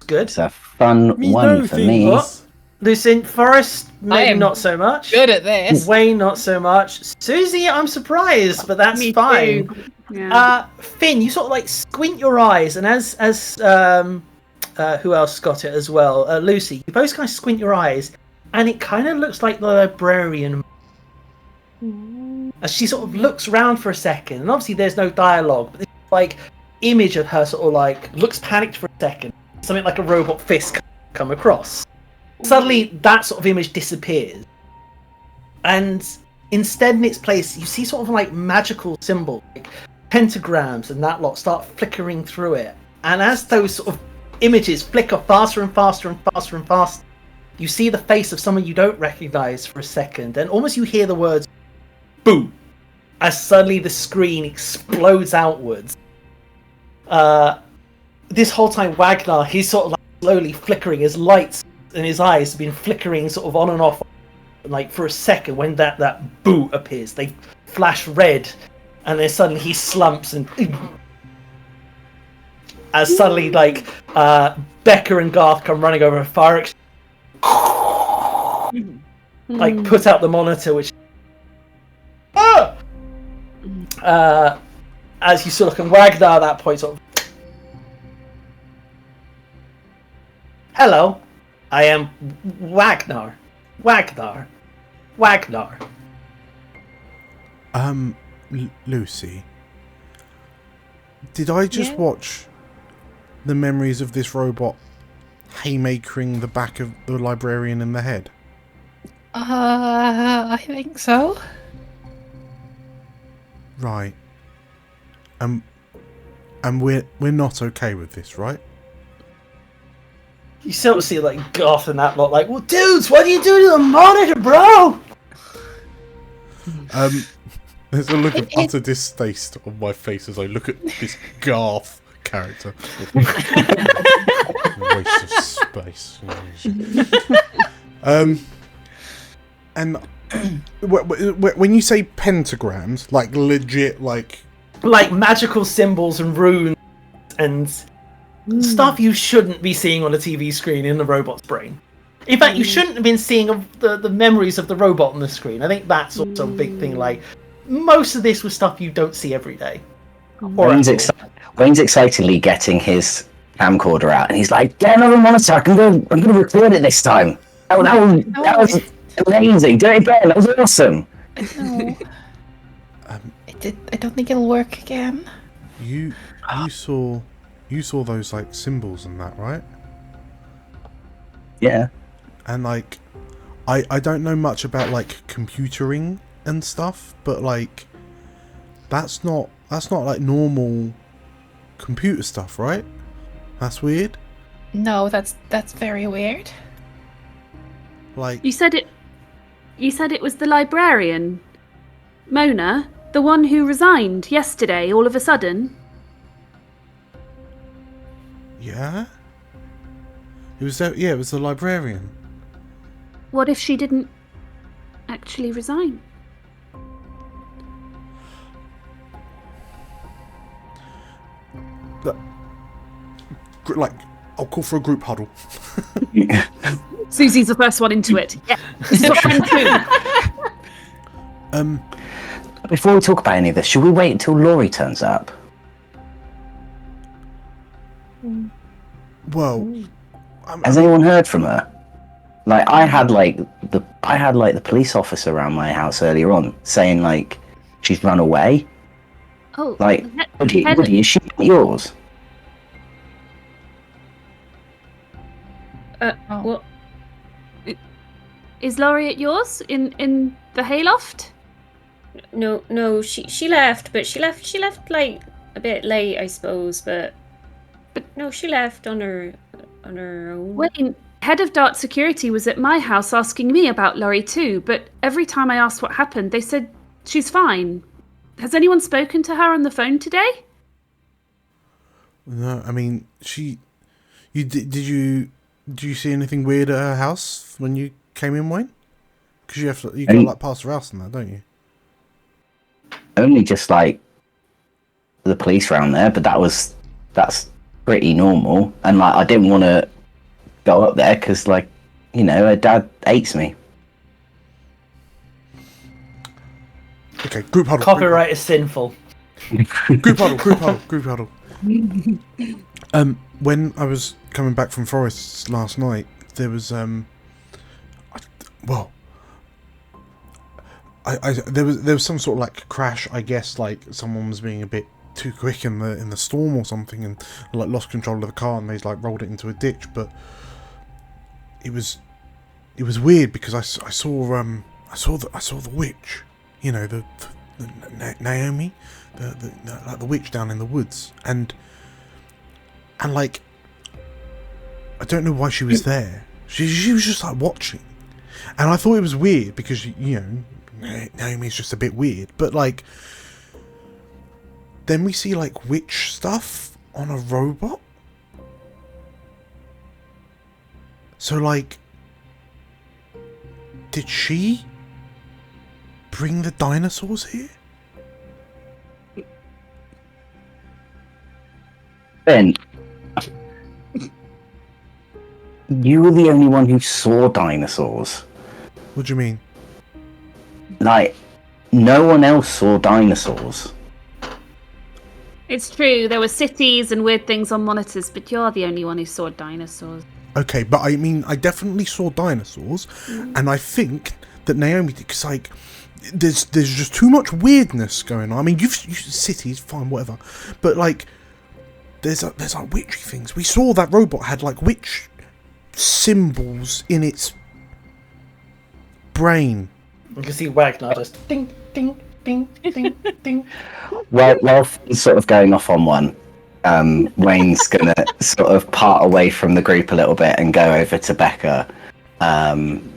good. it's a fun Me one know for things. me. What? Lucien, Forrest, maybe am not so much. Good at this. Wayne, not so much. Susie, I'm surprised, but that's Me fine. too. Yeah. Finn, you sort of like squint your eyes, and as who else got it as well? Lucy, you both kind of squint your eyes, and it kind of looks like the librarian. As she sort of looks around for a second, and obviously there's no dialogue, but this like image of her sort of like looks panicked for a second, something like a robot fist come across. Suddenly that sort of image disappears, and instead in its place you see sort of like magical symbols, like pentagrams and that lot start flickering through it. And as those sort of images flicker faster and faster and faster and faster, you see the face of someone you don't recognize for a second, and almost you hear the words "boo" as suddenly the screen explodes outwards. This whole time Wagner, he's sort of like slowly flickering, his lights in his eyes have been flickering sort of on and off, like for a second. When that "boo" appears, they flash red, and then suddenly he slumps and as suddenly like Becca and Garth come running over a fire like put out the monitor, which as you sort of can Wagner at that point sort of, hello, I am Wagner. Lucy, did I just watch the memories of this robot haymakering the back of the librarian in the head? I think so. Right. And we're not okay with this, right? You sort of see like Garth and that lot like, well, dudes, what are you doing to the monitor, bro? There's a look of utter distaste on my face as I look at this Garth character. Waste of space. And when you say pentagrams, like legit, like magical symbols and runes and stuff you shouldn't be seeing on a TV screen in the robot's brain. In fact, you shouldn't have been seeing the memories of the robot on the screen. I think that's also a big thing. Like, most of this was stuff you don't see every day. Wayne's excitedly getting his camcorder out, and he's like, "Get another monitor! I'm gonna record it this time. That was amazing. Do it again. That was awesome." No. I don't think it'll work again. you saw those like symbols and that, right? Yeah. And like, I don't know much about like computering and stuff, but like, that's not like normal computer stuff, right? That's weird. No, that's very weird. Like, You said it was the librarian, Mona, the one who resigned yesterday all of a sudden. yeah, it was the librarian. What if she didn't actually resign? like, I'll call for a group huddle. Susie's the first one into it. Yeah, this is what I'm too. Before we talk about any of this, should we wait until Laurie turns up? Well, Has anyone heard from her? Like, I had the police officer around my house earlier on saying like she's run away. Oh, Like, Woody, is she not yours? What? Is Laurie at yours in the hayloft? No, she left, but she left like a bit late, I suppose. But no, she left on her own. Wayne, head of Dart Security, was at my house asking me about Laurie too. But every time I asked what happened, they said she's fine. Has anyone spoken to her on the phone today? no, I mean, did you see anything weird at her house when you came in, Wayne? Because you got like past her house and that, don't you? Only just like the police around there, but that's pretty normal. And like, I didn't want to go up there because, like, you know, her dad hates me. Okay, group huddle. Copyright is sinful. Group huddle. When I was coming back from Forest's last night, there was there was some sort of like crash. I guess like someone was being a bit too quick in the storm or something, and like lost control of the car and they like rolled it into a ditch. But it was weird because I saw the witch. You know, the Naomi, the witch down in the woods, and like, I don't know why she was there. She was just like watching, and I thought it was weird because, you know, Naomi's just a bit weird. But like, then we see like witch stuff on a robot. So like, did she bring the dinosaurs here? Ben, you were the only one who saw dinosaurs. What do you mean? Like, no one else saw dinosaurs. It's true, there were cities and weird things on monitors, but you're the only one who saw dinosaurs. Okay, but I mean, I definitely saw dinosaurs, and I think that Naomi did, because like, there's just too much weirdness going on. I mean, you've cities, fine, whatever, but like, there's like witchy things. We saw that robot had like witch symbols in its brain. You can see Wagner just ding, ding, ding, ding, ding. While sort of going off on one, Wayne's gonna sort of part away from the group a little bit and go over to Becca, and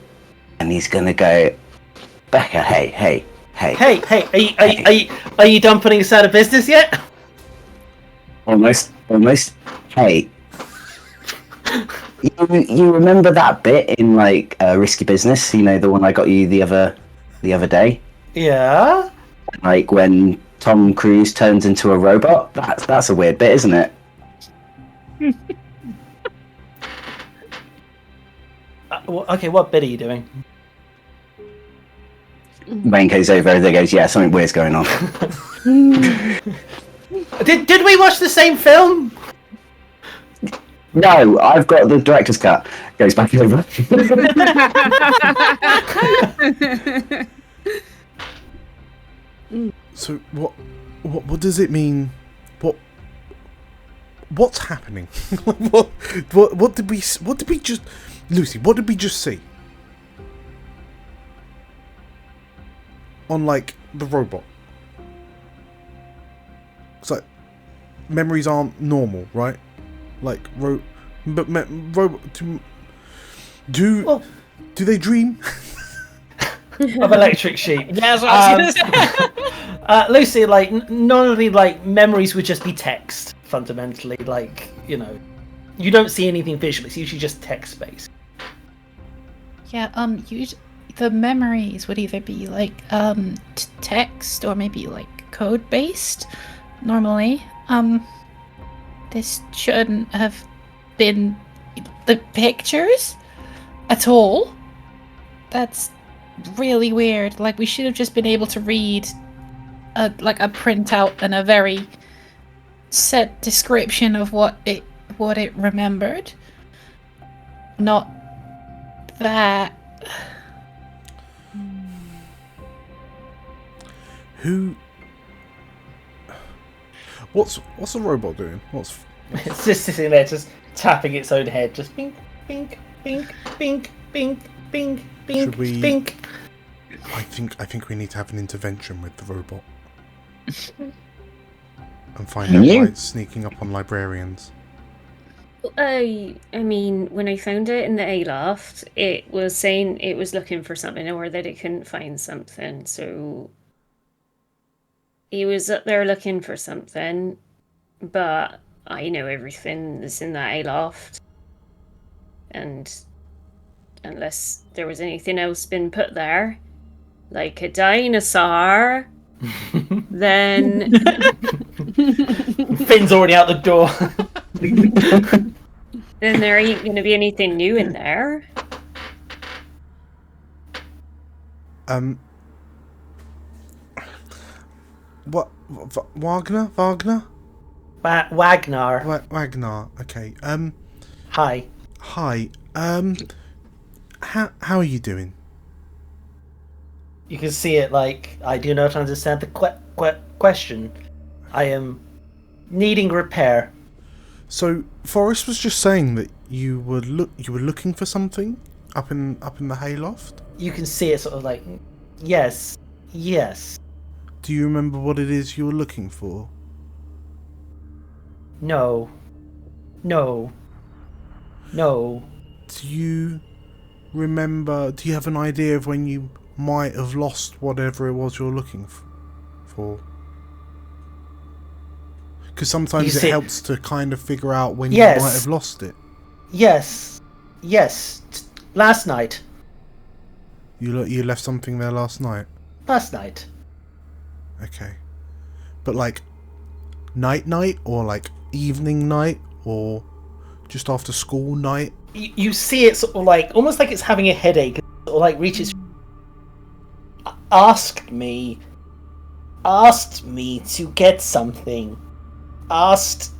he's gonna go, Becca, hey. Hey, are you done putting us out of business yet? Almost. Hey, you remember that bit in like Risky Business? You know, the one I got you the other day. Yeah. Like when Tom Cruise turns into a robot. That's a weird bit, isn't it? Okay, what bit are you doing? Wayne goes over and they goes, yeah, something weird's going on. Did we watch the same film? No, I've got the director's cut. Goes back over. So what does it mean? What's happening? what did we just, Lucy? What did we just see? On like the robot. It's like memories aren't normal, right? Like robot do they dream? Of electric sheep. Yeah, that's what I was gonna say. Lucy, like normally, like memories would just be text fundamentally. Like, you know, you don't see anything visually. It's usually just text based. Yeah, the memories would either be like text or maybe like code based normally. This shouldn't have been the pictures at all. That's really weird. Like, we should have just been able to read a printout and a very set description of what it remembered. Not that. Who? What's the robot doing? It's just sitting there, just tapping its own head, just bink, bink, bink, bink, bink, bink, bink, Should we- bink. I think we need to have an intervention with the robot and find out why it's sneaking up on librarians. I mean, when I found it in the aloft, it was saying it was looking for something or that it couldn't find something. So he was up there looking for something, but I know everything that's in that aloft. And unless there was anything else been put there, like a dinosaur, then Finn's already out the door. then there ain't going to be anything new in there. What? Wagner? Wagner. Wagner. Okay. Hi. Hi. How are you doing? You can see it. Like, I do not understand the question. I am needing repair. So Forrest was just saying that you were looking for something up in the hayloft. You can see it sort of like, yes. Do you remember what it is you were looking for? No. Do you remember? Do you have an idea of when you might have lost whatever it was you're looking for? Because sometimes it helps to kind of figure out when you might have lost it. Yes. Last night. You left something there last night? Last night. Okay. But like night or like evening night or just after school night? You see it sort of like, almost like it's having a headache. It sort of like reaches... Asked me to get something. Asked.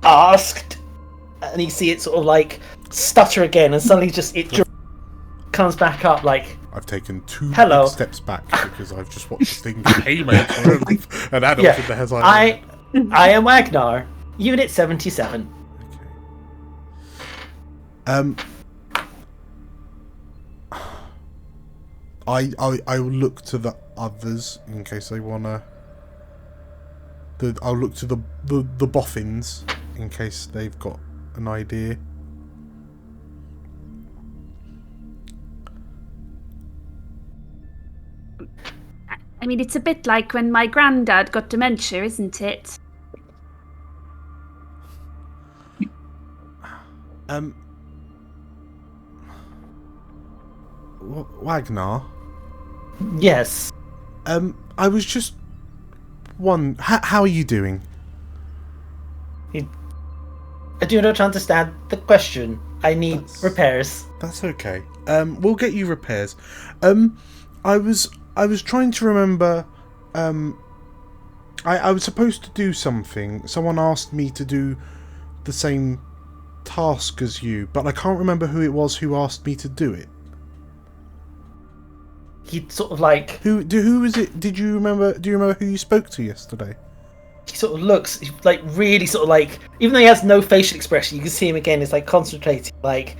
And you see it sort of like stutter again, and suddenly just comes back up like... I've taken two Hello. big steps back because I've just watched this thing haymaker an adult in the headline. I am Wagner, Unit 77. Okay. I will look to the others in case they wanna. I'll look to the boffins in case they've got an idea. I mean, it's a bit like when my granddad got dementia, isn't it? Wagner. Yes. I was just how are you doing? I do not understand the question. I need repairs. That's okay. We'll get you repairs. I was trying to remember. I was supposed to do something. Someone asked me to do the same task as you, but I can't remember who it was who asked me to do it. He sort of like... Who was it? Do you remember who you spoke to yesterday? He sort of looks like really sort of like, even though he has no facial expression, you can see him again. It's like concentrating, like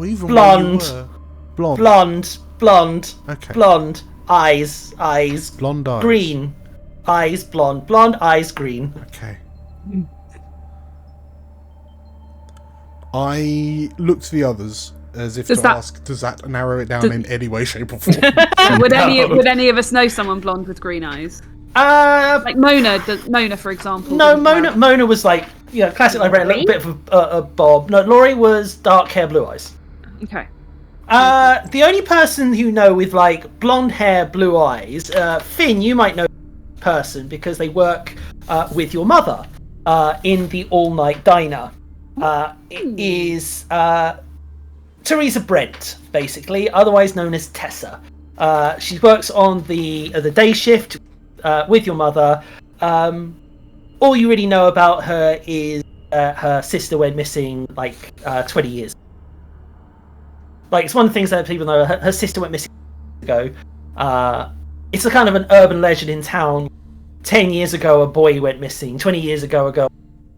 Even blonde. Okay. Blonde eyes, Blonde eyes. green eyes, blonde eyes, green. Okay. I looked to the others as if ask, does that narrow it down in any way, shape, or form? Would any of us know someone blonde with green eyes? Like Mona, for example. No, Mona was like, classic librarian, a little bit of a bob. No, Laurie was dark hair, blue eyes. Okay. The only person who know with like blonde hair, blue eyes, Finn, you might know person because they work with your mother in the all-night diner. It is Teresa Brent, basically, otherwise known as Tessa. She works on the day shift with your mother. All you really know about her is her sister went missing like 20 years. Like, it's one of the things that people know. Her sister went missing ago. It's a kind of an urban legend in town. 10 years ago, a boy went missing. 20 years ago, a girl,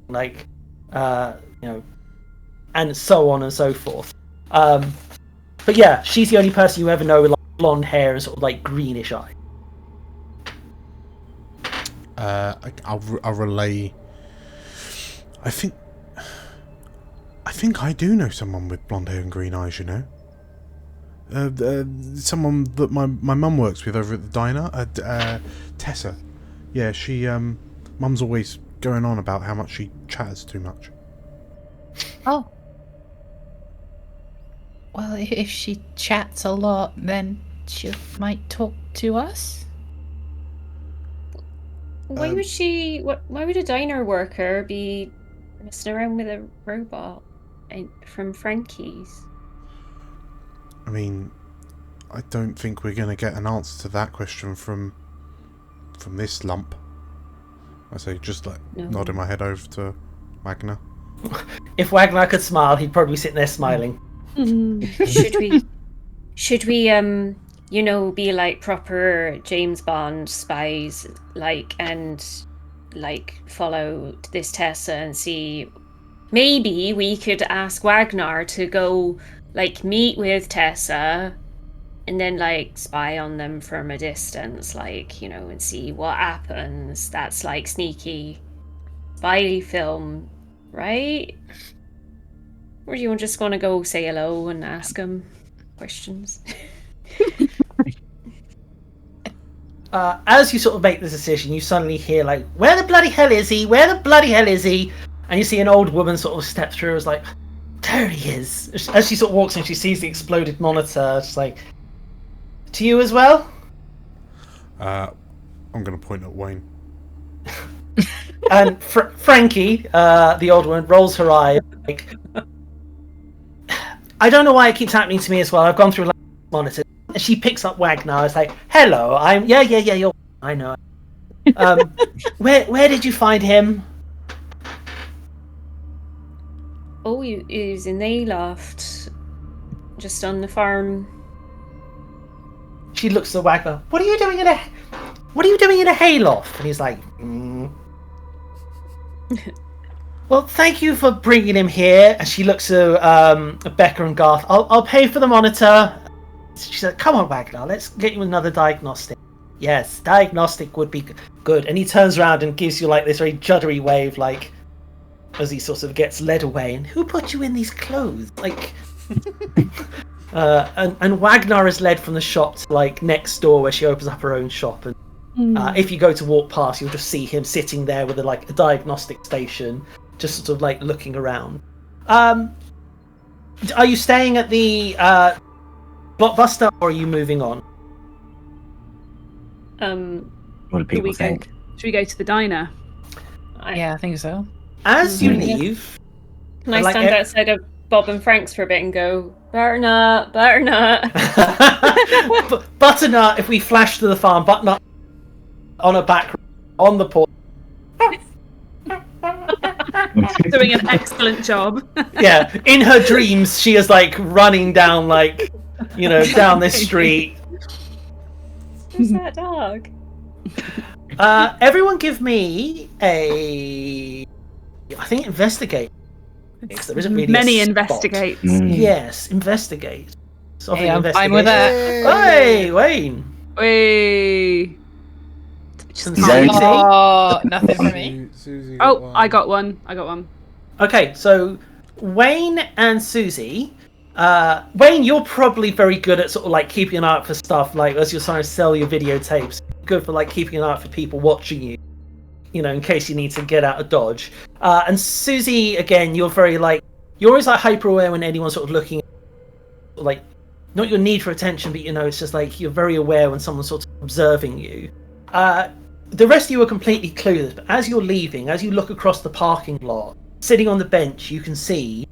like, and so on and so forth. But yeah, she's the only person you ever know with like blonde hair and sort of like greenish eyes. I'll relay. I think I do know someone with blonde hair and green eyes. You know, someone that my mum works with over at the diner. Tessa. Yeah, she. Mum's always going on about how much she chatters too much. Oh. Well, if she chats a lot, then she might talk to us. Why would she? Why would a diner worker be messing around with a robot from Frankie's? I mean, I don't think we're going to get an answer to that question from this lump. I say, just like nodding my head over to Wagner. If Wagner could smile, he'd probably be sitting there smiling. Should we be like proper James Bond spies, and follow this Tessa and see, maybe we could ask Wagner to go meet with Tessa and then spy on them from a distance, and see what happens. That's sneaky spy film, right? Or do you just want to go say hello and ask him questions? As you sort of make this decision, you suddenly hear where the bloody hell is he? Where the bloody hell is he? And you see an old woman sort of step through. It's like, there he is. As she sort of walks in, she sees the exploded monitor. It's like, to you as well? I'm going to point at Wayne. And Frankie, the old woman, rolls her eye. I don't know why it keeps happening to me as well. I've gone through monitors. She picks up Wagner. It's like, hello, I'm yeah. You're. I know. Where did you find him? Oh, he was in the loft, just on the farm. She looks at Wagner. What are you doing in a hayloft? And he's like, Well, thank you for bringing him here. And she looks at Becca and Garth. I'll pay for the monitor. She said, come on, Wagner, let's get you another diagnostic. Yes, diagnostic would be good. And he turns around and gives you this very juddery wave, as he sort of gets led away. And who put you in these clothes? And Wagner is led from the shop to next door where she opens up her own shop. And if you go to walk past, you'll just see him sitting there with a diagnostic station, just sort of looking around. Are you staying at the Blockbuster, or are you moving on? What do people think? Should we go to the diner? Yeah, I think so. As you leave, can I stand outside of Bob and Frank's for a bit and go, Butternut? Butternut, if we flash to the farm, Butternut on a back on the porch. Doing an excellent job. Yeah, in her dreams, she is running down down this street. Who's that dog? Everyone give me I think investigate. There isn't really many a spot. Investigate. Yes, investigate. So hey, I'm fine with that. Hey, Wayne. Hey. Oh, nothing for me. Susie I got one. Okay, so Wayne and Susie. Wayne, you're probably very good at sort of keeping an eye out for stuff as you're trying to sell your videotapes. Good for keeping an eye out for people watching you, in case you need to get out of Dodge. And Susie, again, you're very you're always hyper aware when anyone's sort of looking at, not your need for attention, but it's just you're very aware when someone's sort of observing you. the rest of you are completely clueless, but as you're leaving, as you look across the parking lot, sitting on the bench, you can see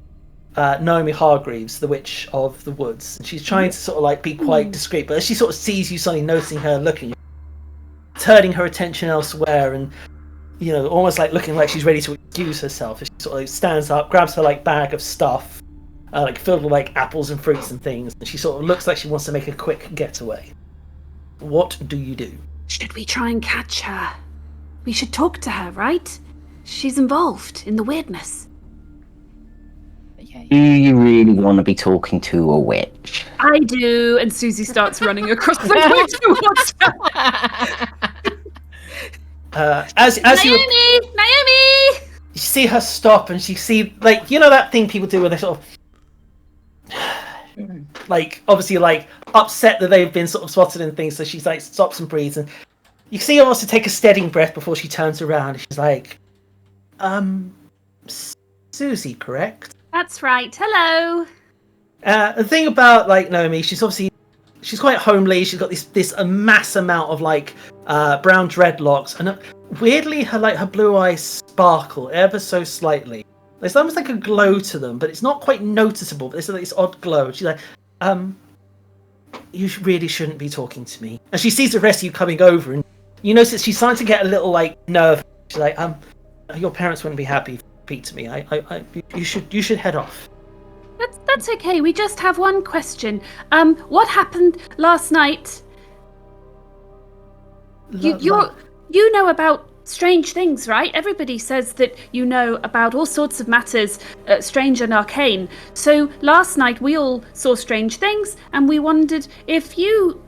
Naomi Hargreaves, the Witch of the Woods. And she's trying to sort of like be quite discreet, but as she sort of sees you suddenly noticing her looking, turning her attention elsewhere, and almost like looking like she's ready to excuse herself, as she sort of like stands up, grabs her like bag of stuff, like filled with like apples and fruits and things, and she sort of looks like she wants to make a quick getaway. What do you do? Should we try and catch her? We should talk to her, right? She's involved in the weirdness. Do you really want to be talking to a witch? I do, and Susie starts running across the road towards her. As Naomi! you see her stop, and she see like that thing people do where they sort of like obviously like upset that they've been sort of spotted and things, so she's like stops and breathes, and you see her also take a steadying breath before she turns around, and she's like, Susie, correct? That's right. Hello. The thing about like Naomi, she's quite homely. She's got this mass amount of like brown dreadlocks, and weirdly her blue eyes sparkle ever so slightly. There's almost like a glow to them, but it's not quite noticeable. But there's like this odd glow. She's like, you really shouldn't be talking to me. And she sees the rest of you coming over, and you notice that she's starting to get a little like nervous. She's like, your parents wouldn't be happy if you speak to me. You should head off. That's okay. We just have one question. What happened last night? You know about strange things, right? Everybody says that you know about all sorts of matters, strange and arcane. So last night we all saw strange things, and we wondered if you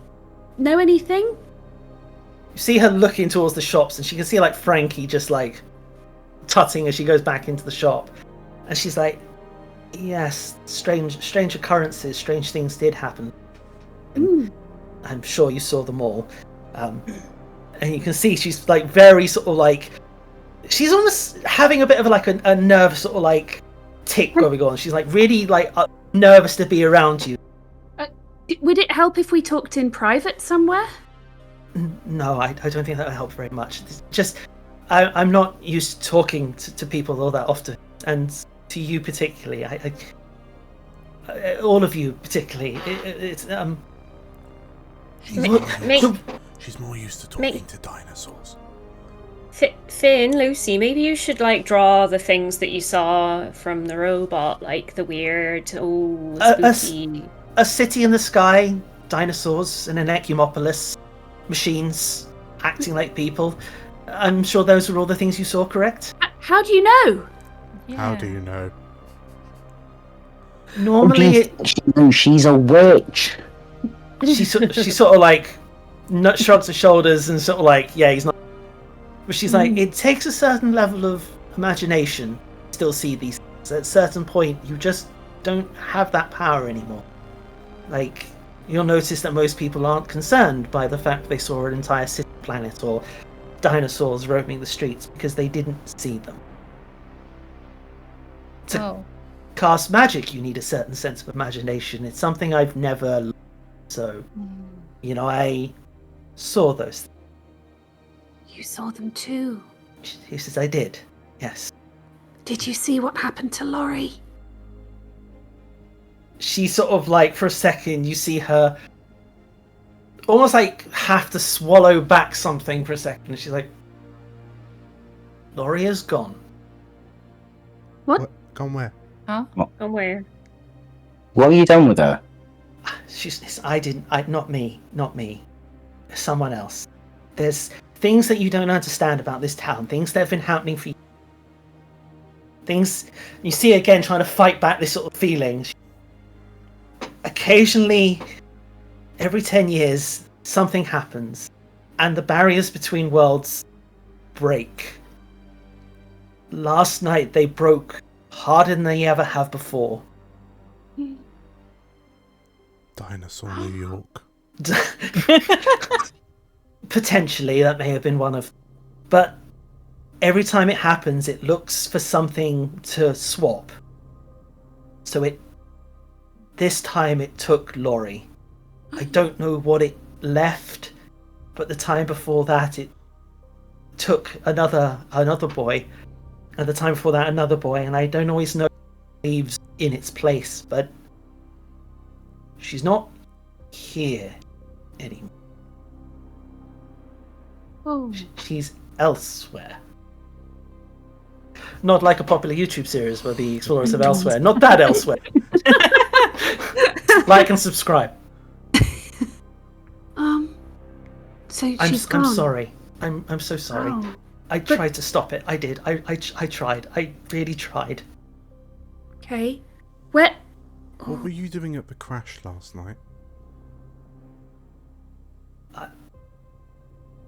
know anything. You see her looking towards the shops, and she can see like Frankie just like tutting as she goes back into the shop, and she's like, yes, strange occurrences, strange things did happen. I'm sure you saw them all. And you can see she's like very sort of like, she's almost having a bit of like a nervous sort of like tick going on. She's like really like nervous to be around you. Would it help if we talked in private somewhere? No, I don't think that would help very much. It's just I'm not used to talking to people all that often, and to you particularly. I all of you particularly. She's more used to talking to dinosaurs. Finn, Lucy, maybe you should like draw the things that you saw from the robot, like the weird, spooky. A city in the sky, dinosaurs, and an ecumopolis, machines acting like people. I'm sure those were all the things you saw, correct? How do you know? Yeah. How do you know? Normally, She's a witch. she sort of like shrugs her shoulders and sort of like, yeah, he's not. But she's like, it takes a certain level of imagination to still see these things. At a certain point, you just don't have that power anymore. Like, you'll notice that most people aren't concerned by the fact they saw an entire city planet or dinosaurs roaming the streets because they didn't see them. To cast magic, you need a certain sense of imagination. It's something I've never learned. So, I saw those things. You saw them too. He says, I did, yes. Did you see what happened to Laurie? She sort of like, for a second, you see her almost like have to swallow back something for a second. And she's like, Laurie is gone. What? Gone where? Huh? And where? What have you done with her? Not me. Someone else. There's things that you don't understand about this town, things that have been happening for you. Things you see again trying to fight back this sort of feeling. Occasionally, every 10 years, something happens, and the barriers between worlds break. Last night they broke harder than they ever have before. Dinosaur New York. Potentially, that may have been one of. But every time it happens, it looks for something to swap. So this time it took Laurie. I don't know what it left, but the time before that, took another boy, and the time before that another boy, and I don't always know who leaves in its place, but she's not here anymore. Oh. She's elsewhere. Not like a popular YouTube series where the explorers of elsewhere. Not that elsewhere. Like and subscribe. So I'm gone. sorry. I'm so sorry. Oh. I tried to stop it. I did. I tried. I really tried. Okay. Where? What were you doing at the crash last night?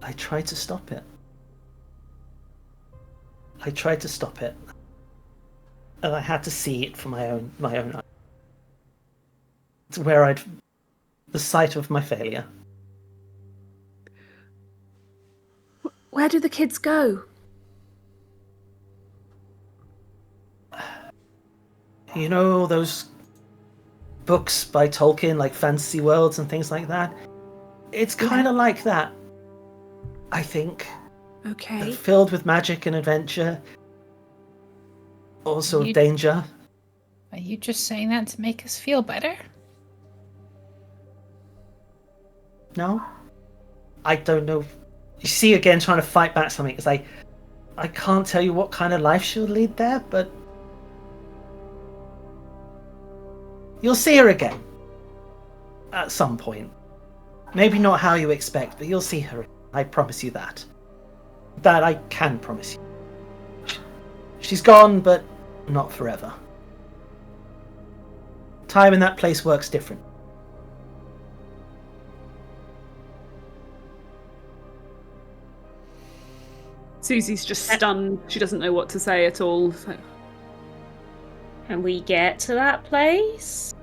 I tried to stop it. I tried to stop it. And I had to see it for my own eyes. It's where the site of my failure. Where do the kids go? You know those books by Tolkien, like fantasy worlds and things like that? It's kind of like that, I think. Okay. Filled with magic and adventure. Also You- danger. Are you just saying that to make us feel better? No? I don't know. You see again trying to fight back something. It's like, I can't tell you what kind of life she'll lead there, but you'll see her again. At some point. Maybe not how you expect, but you'll see her. I promise you that. That I can promise you. She's gone, but not forever. Time in that place works different. Susie's just stunned. She doesn't know what to say at all. So... Can we get to that place?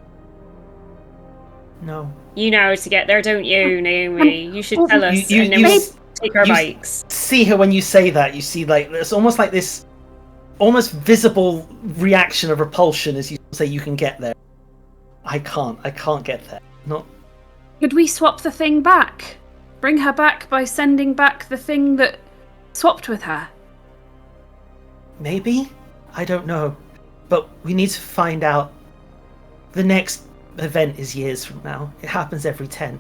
No. You know how to get there, don't you, Naomi? You should tell us, You- and then you- we'll take our you- bikes. See her when you say that. You see, like, it's almost like this almost visible reaction of repulsion as you say you can get there. I can't get there. Not. Could we swap the thing back? Bring her back by sending back the thing that swapped with her? Maybe? I don't know. But we need to find out. The next event is years from now. It happens every 10.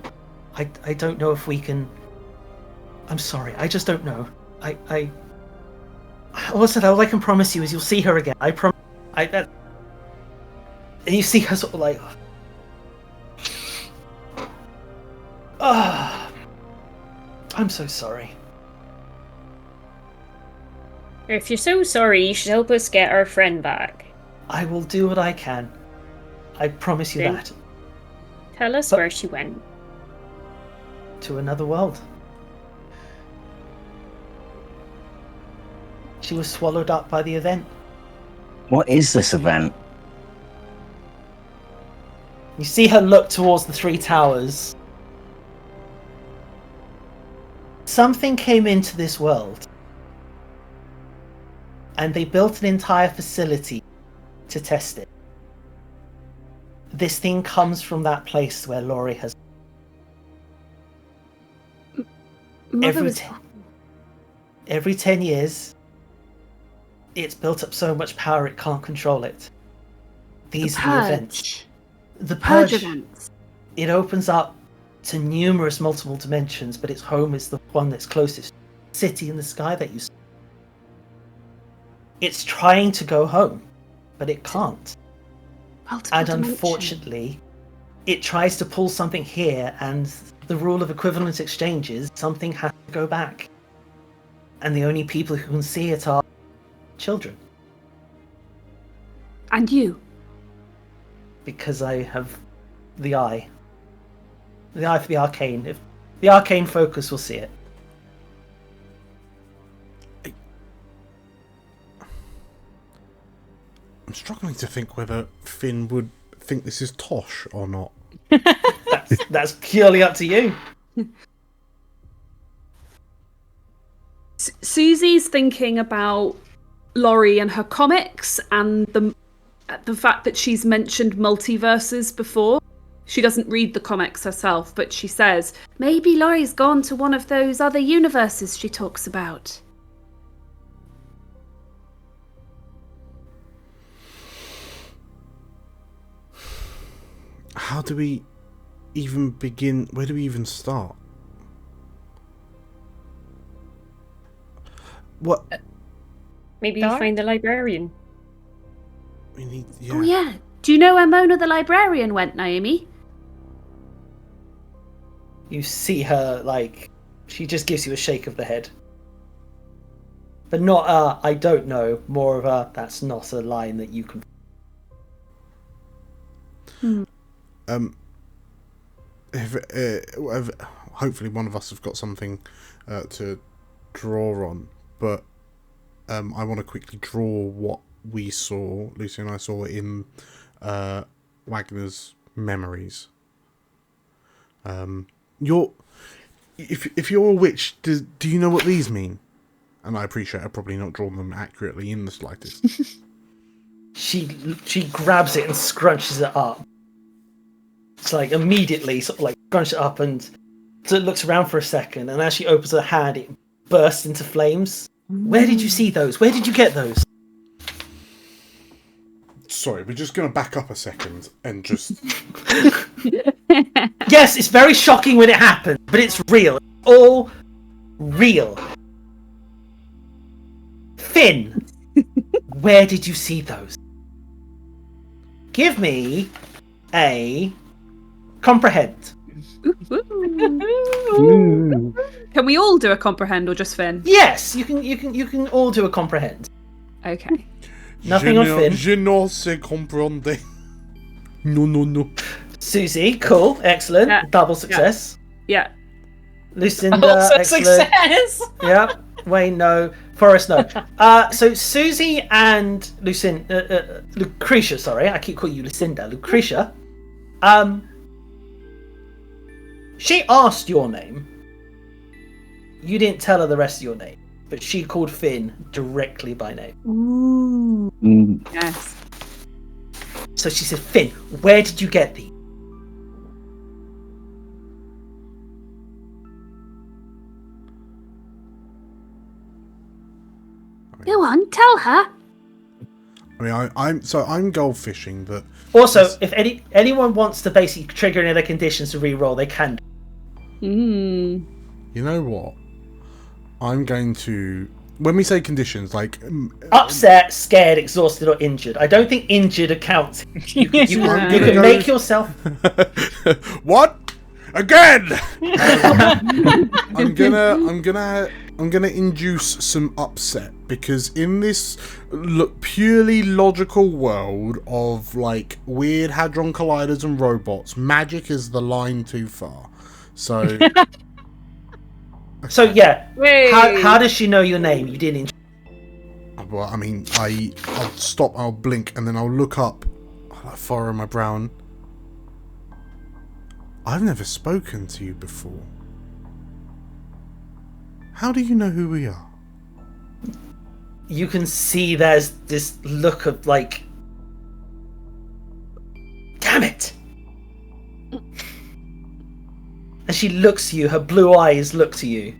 I don't know if we can. I'm sorry, I just don't know. Also, all I can promise you is you'll see her again. I promise. And you see her sort of like. I'm so sorry. If you're so sorry, you should help us get our friend back. I will do what I can. I promise you Then- that. Tell us But- where she went. To another world. She was swallowed up by the event. What is this event? You see her look towards the three towers. Something came into this world. And they built an entire facility to test it. This thing comes from that place where Laurie has. Mother was... Every 10 years, it's built up so much power it can't control it. These are the events. The Purge purge. events. It opens up to numerous multiple dimensions, but its home is the one that's closest. City in the sky that you see. It's trying to go home, but it can't. Multiple And dimension. unfortunately, it tries to pull something here, and the rule of equivalent exchanges, something has to go back. And the only people who can see it are children, And you. because I have the eye. The eye for the arcane. If the arcane focus will see it. I'm struggling to think whether Finn would think this is Tosh or not. That's purely up to you. Susie's thinking about Laurie and her comics and the fact that she's mentioned multiverses before. She doesn't read the comics herself, but she says, maybe Laurie's gone to one of those other universes she talks about. How do we even begin? Where do we even start? What Maybe Dar? find the librarian. we need? Oh yeah. Do you know where Mona the librarian went, Naomi? You see her, like, she just gives you a shake of the head. But not I don't know, more of a, that's not a line that you can... Hopefully one of us have got something to draw on, but I want to quickly draw what we saw, Lucy and I saw in Wagner's memories. If you're a witch, do you know what these mean? And I appreciate I've probably not drawn them accurately in the slightest. She grabs it and scrunches it up. It's like immediately sort of like scrunch it up, and so it looks around for a second, and as she opens her hand, it bursts into flames. Where did you see those? Where did you get those? Sorry, we're just going to back up a second and just... Yes, it's very shocking when it happens, but it's real. It's all real. Finn, where did you see those? Give me a comprehend. Can we all do a comprehend or just Finn? Yes, you can all do a comprehend. Okay. Nothing on Finn. Je ne sais comprendre. No. Susie, cool, excellent, Yeah. double success. Yeah. Lucinda, Also excellent. success. Yeah. Wayne, no. Forrest, no. So Susie and Lucretia, sorry, I keep calling you Lucinda. Lucretia, she asked your name. You didn't tell her the rest of your name, but she called Finn directly by name. Ooh. Mm. Yes. So she said, Finn, where did you get these? Go on, tell her. I mean, I'm goldfishing, but Also, if anyone wants to basically trigger any other conditions to re-roll, they can. Mm. you know what? I'm going to... When we say conditions, like... Upset, scared, exhausted, or injured. I don't think injured accounts. You can go- make yourself... What? Again! I'm gonna induce some upset, because in this purely logical world of like weird hadron colliders and robots, magic is the line too far. So So yeah, Wait. how does she know your name? You didn't. well, I mean, I'll stop, I'll blink, and then I'll look up, I'll furrow my brow. And I've never spoken to you before. How do you know who we are? You can see there's this look of like, damn it! And she looks to you, her blue eyes look to you,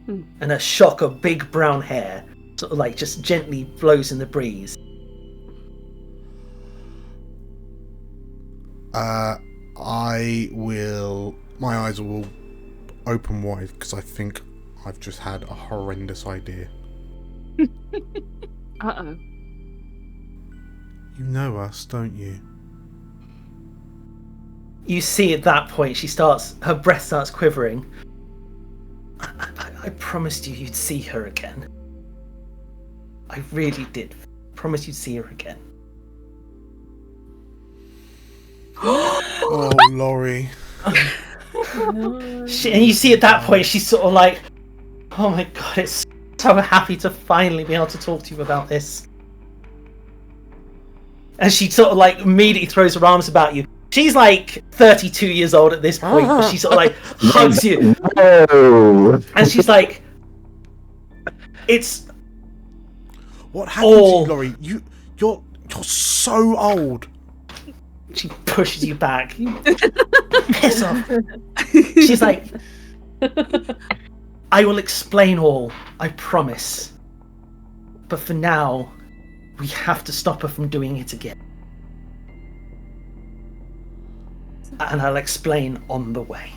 and a shock of big brown hair sort of like just gently blows in the breeze. My eyes will open wide, because I think I've just had a horrendous idea. Uh-oh. You know us, don't you? You see at that point her breath starts quivering. I promised you'd see her again. I really did. Promise you'd see her again. Oh, Laurie. And you see at that point she's sort of like, oh my god, it's so happy to finally be able to talk to you about this. And she sort of like immediately throws her arms about you. She's like 32 years old at this point, but she sort of like hugs you. No. And she's like, it's What happened to Oh. you, Laurie? You're so old. She pushes you back. You piss off. She's like, I will explain all, I promise. But for now, we have to stop her from doing it again. and I'll explain on the way.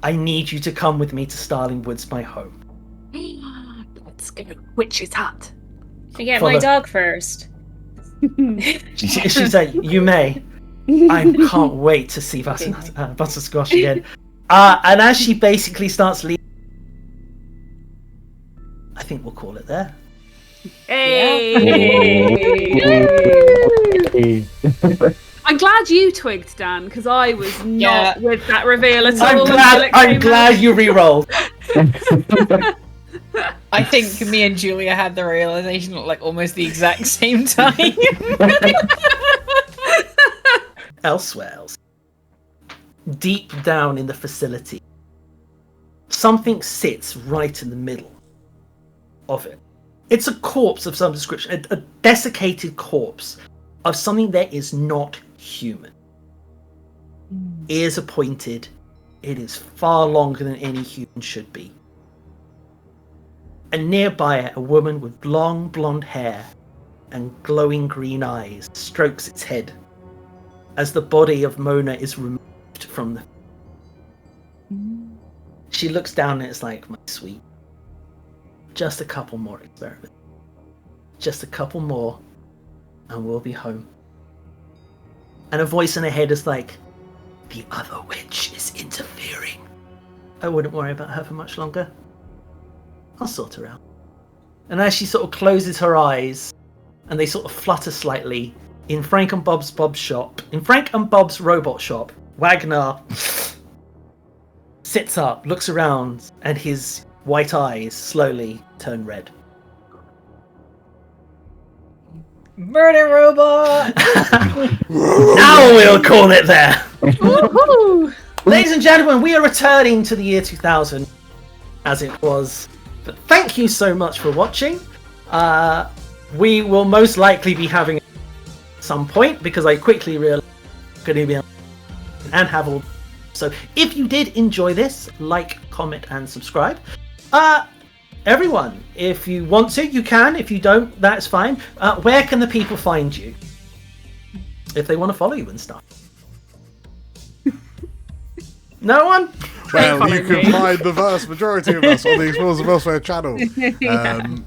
I need you to come with me to Starling Woods, my home. Let's go. Witch's hut. Can you get Follow. my dog first? She said, "You may." I can't wait to see Buttersquash again. And as she basically starts leaving, I think we'll call it there. Hey! I'm glad you twigged, Dan, because I was not with that reveal at all. I'm glad you re-rolled. I think me and Julia had the realization at like almost the exact same time. Elsewhere, deep down in the facility, something sits right in the middle of it. It's a corpse of some description, a desiccated corpse of something that is not human. Ears are pointed. It is far longer than any human should be. And nearby it, a woman with long blonde hair and glowing green eyes strokes its head as the body of Mona is removed from the... She looks down and it's like, my sweet, just a couple more experiments. Just a couple more and we'll be home. And a voice in her head is like, the other witch is interfering. I wouldn't worry about her for much longer. I'll sort her out. And as she sort of closes her eyes and they sort of flutter slightly, in Frank and Bob's robot shop, Wagner sits up, looks around, and his white eyes slowly turn red. Murder robot! Now we'll call it there! Ladies and gentlemen, we are returning to the year 2000 as it was. But thank you so much for watching. We will most likely be having some point because I quickly realized I'm going to be able and have all. So if you did enjoy this, like, comment, and subscribe. Everyone, if you want to, you can. If you don't, that's fine. Where can the people find you if they want to follow you and stuff? No one? Well, you can find the vast majority of us on the Explorers of Elsewhere channel.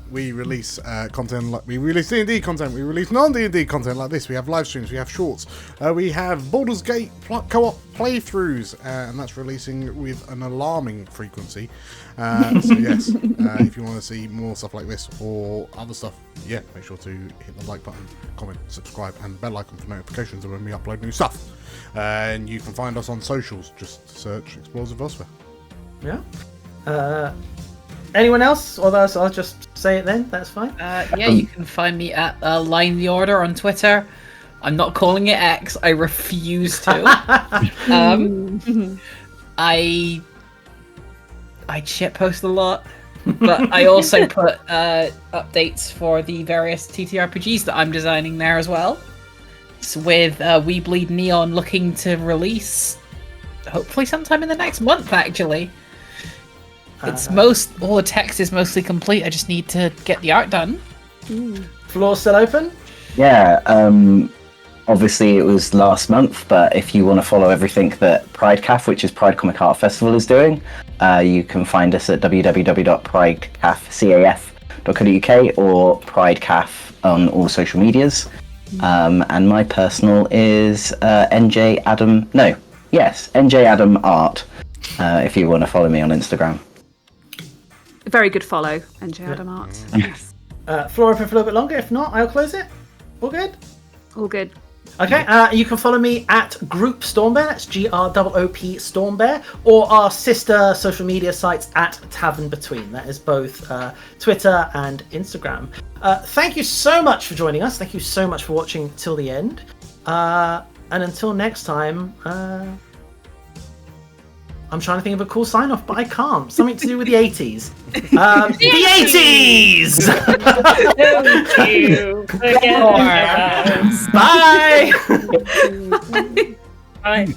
We release content like we release D&D content, we release non-D&D content like this. We have live streams, we have shorts, we have Baldur's Gate co-op playthroughs, and that's releasing with an alarming frequency. So yes, if you want to see more stuff like this or other stuff, yeah, make sure to hit the like button, comment, subscribe, and the bell icon for notifications of when we upload new stuff. And you can find us on socials, just search Explorers of Elsewhere. Yeah. Anyone else? Although I'll just say it then, that's fine. Yeah, you can find me at Line the Order on Twitter. I'm not calling it X, I refuse to. I shitpost a lot, but I also put updates for the various TTRPGs that I'm designing there as well. With We Bleed Neon looking to release hopefully sometime in the next month, actually. All the text is mostly complete, I just need to get the art done. Floor still open? Yeah, obviously it was last month, but if you want to follow everything that Pride Caf, which is Pride Comic Art Festival, is doing, you can find us at www.pridecaf.co.uk or PrideCaf on all social medias. And my personal is NJ Adam Art, if you want to follow me on Instagram. A very good follow, NJ Adam Art. Yes. Floor open for a little bit longer. If not, I'll close it. All good? All good. Okay, you can follow me at Group Stormbear, that's GROOP Stormbear, or our sister social media sites at Tavern Between. That is both Twitter and Instagram. Thank you so much for joining us. Thank you so much for watching till the end. And until next time, I'm trying to think of a cool sign-off, but I can't. Something to do with the 80s. The 80s! Thank you. Bye! Bye.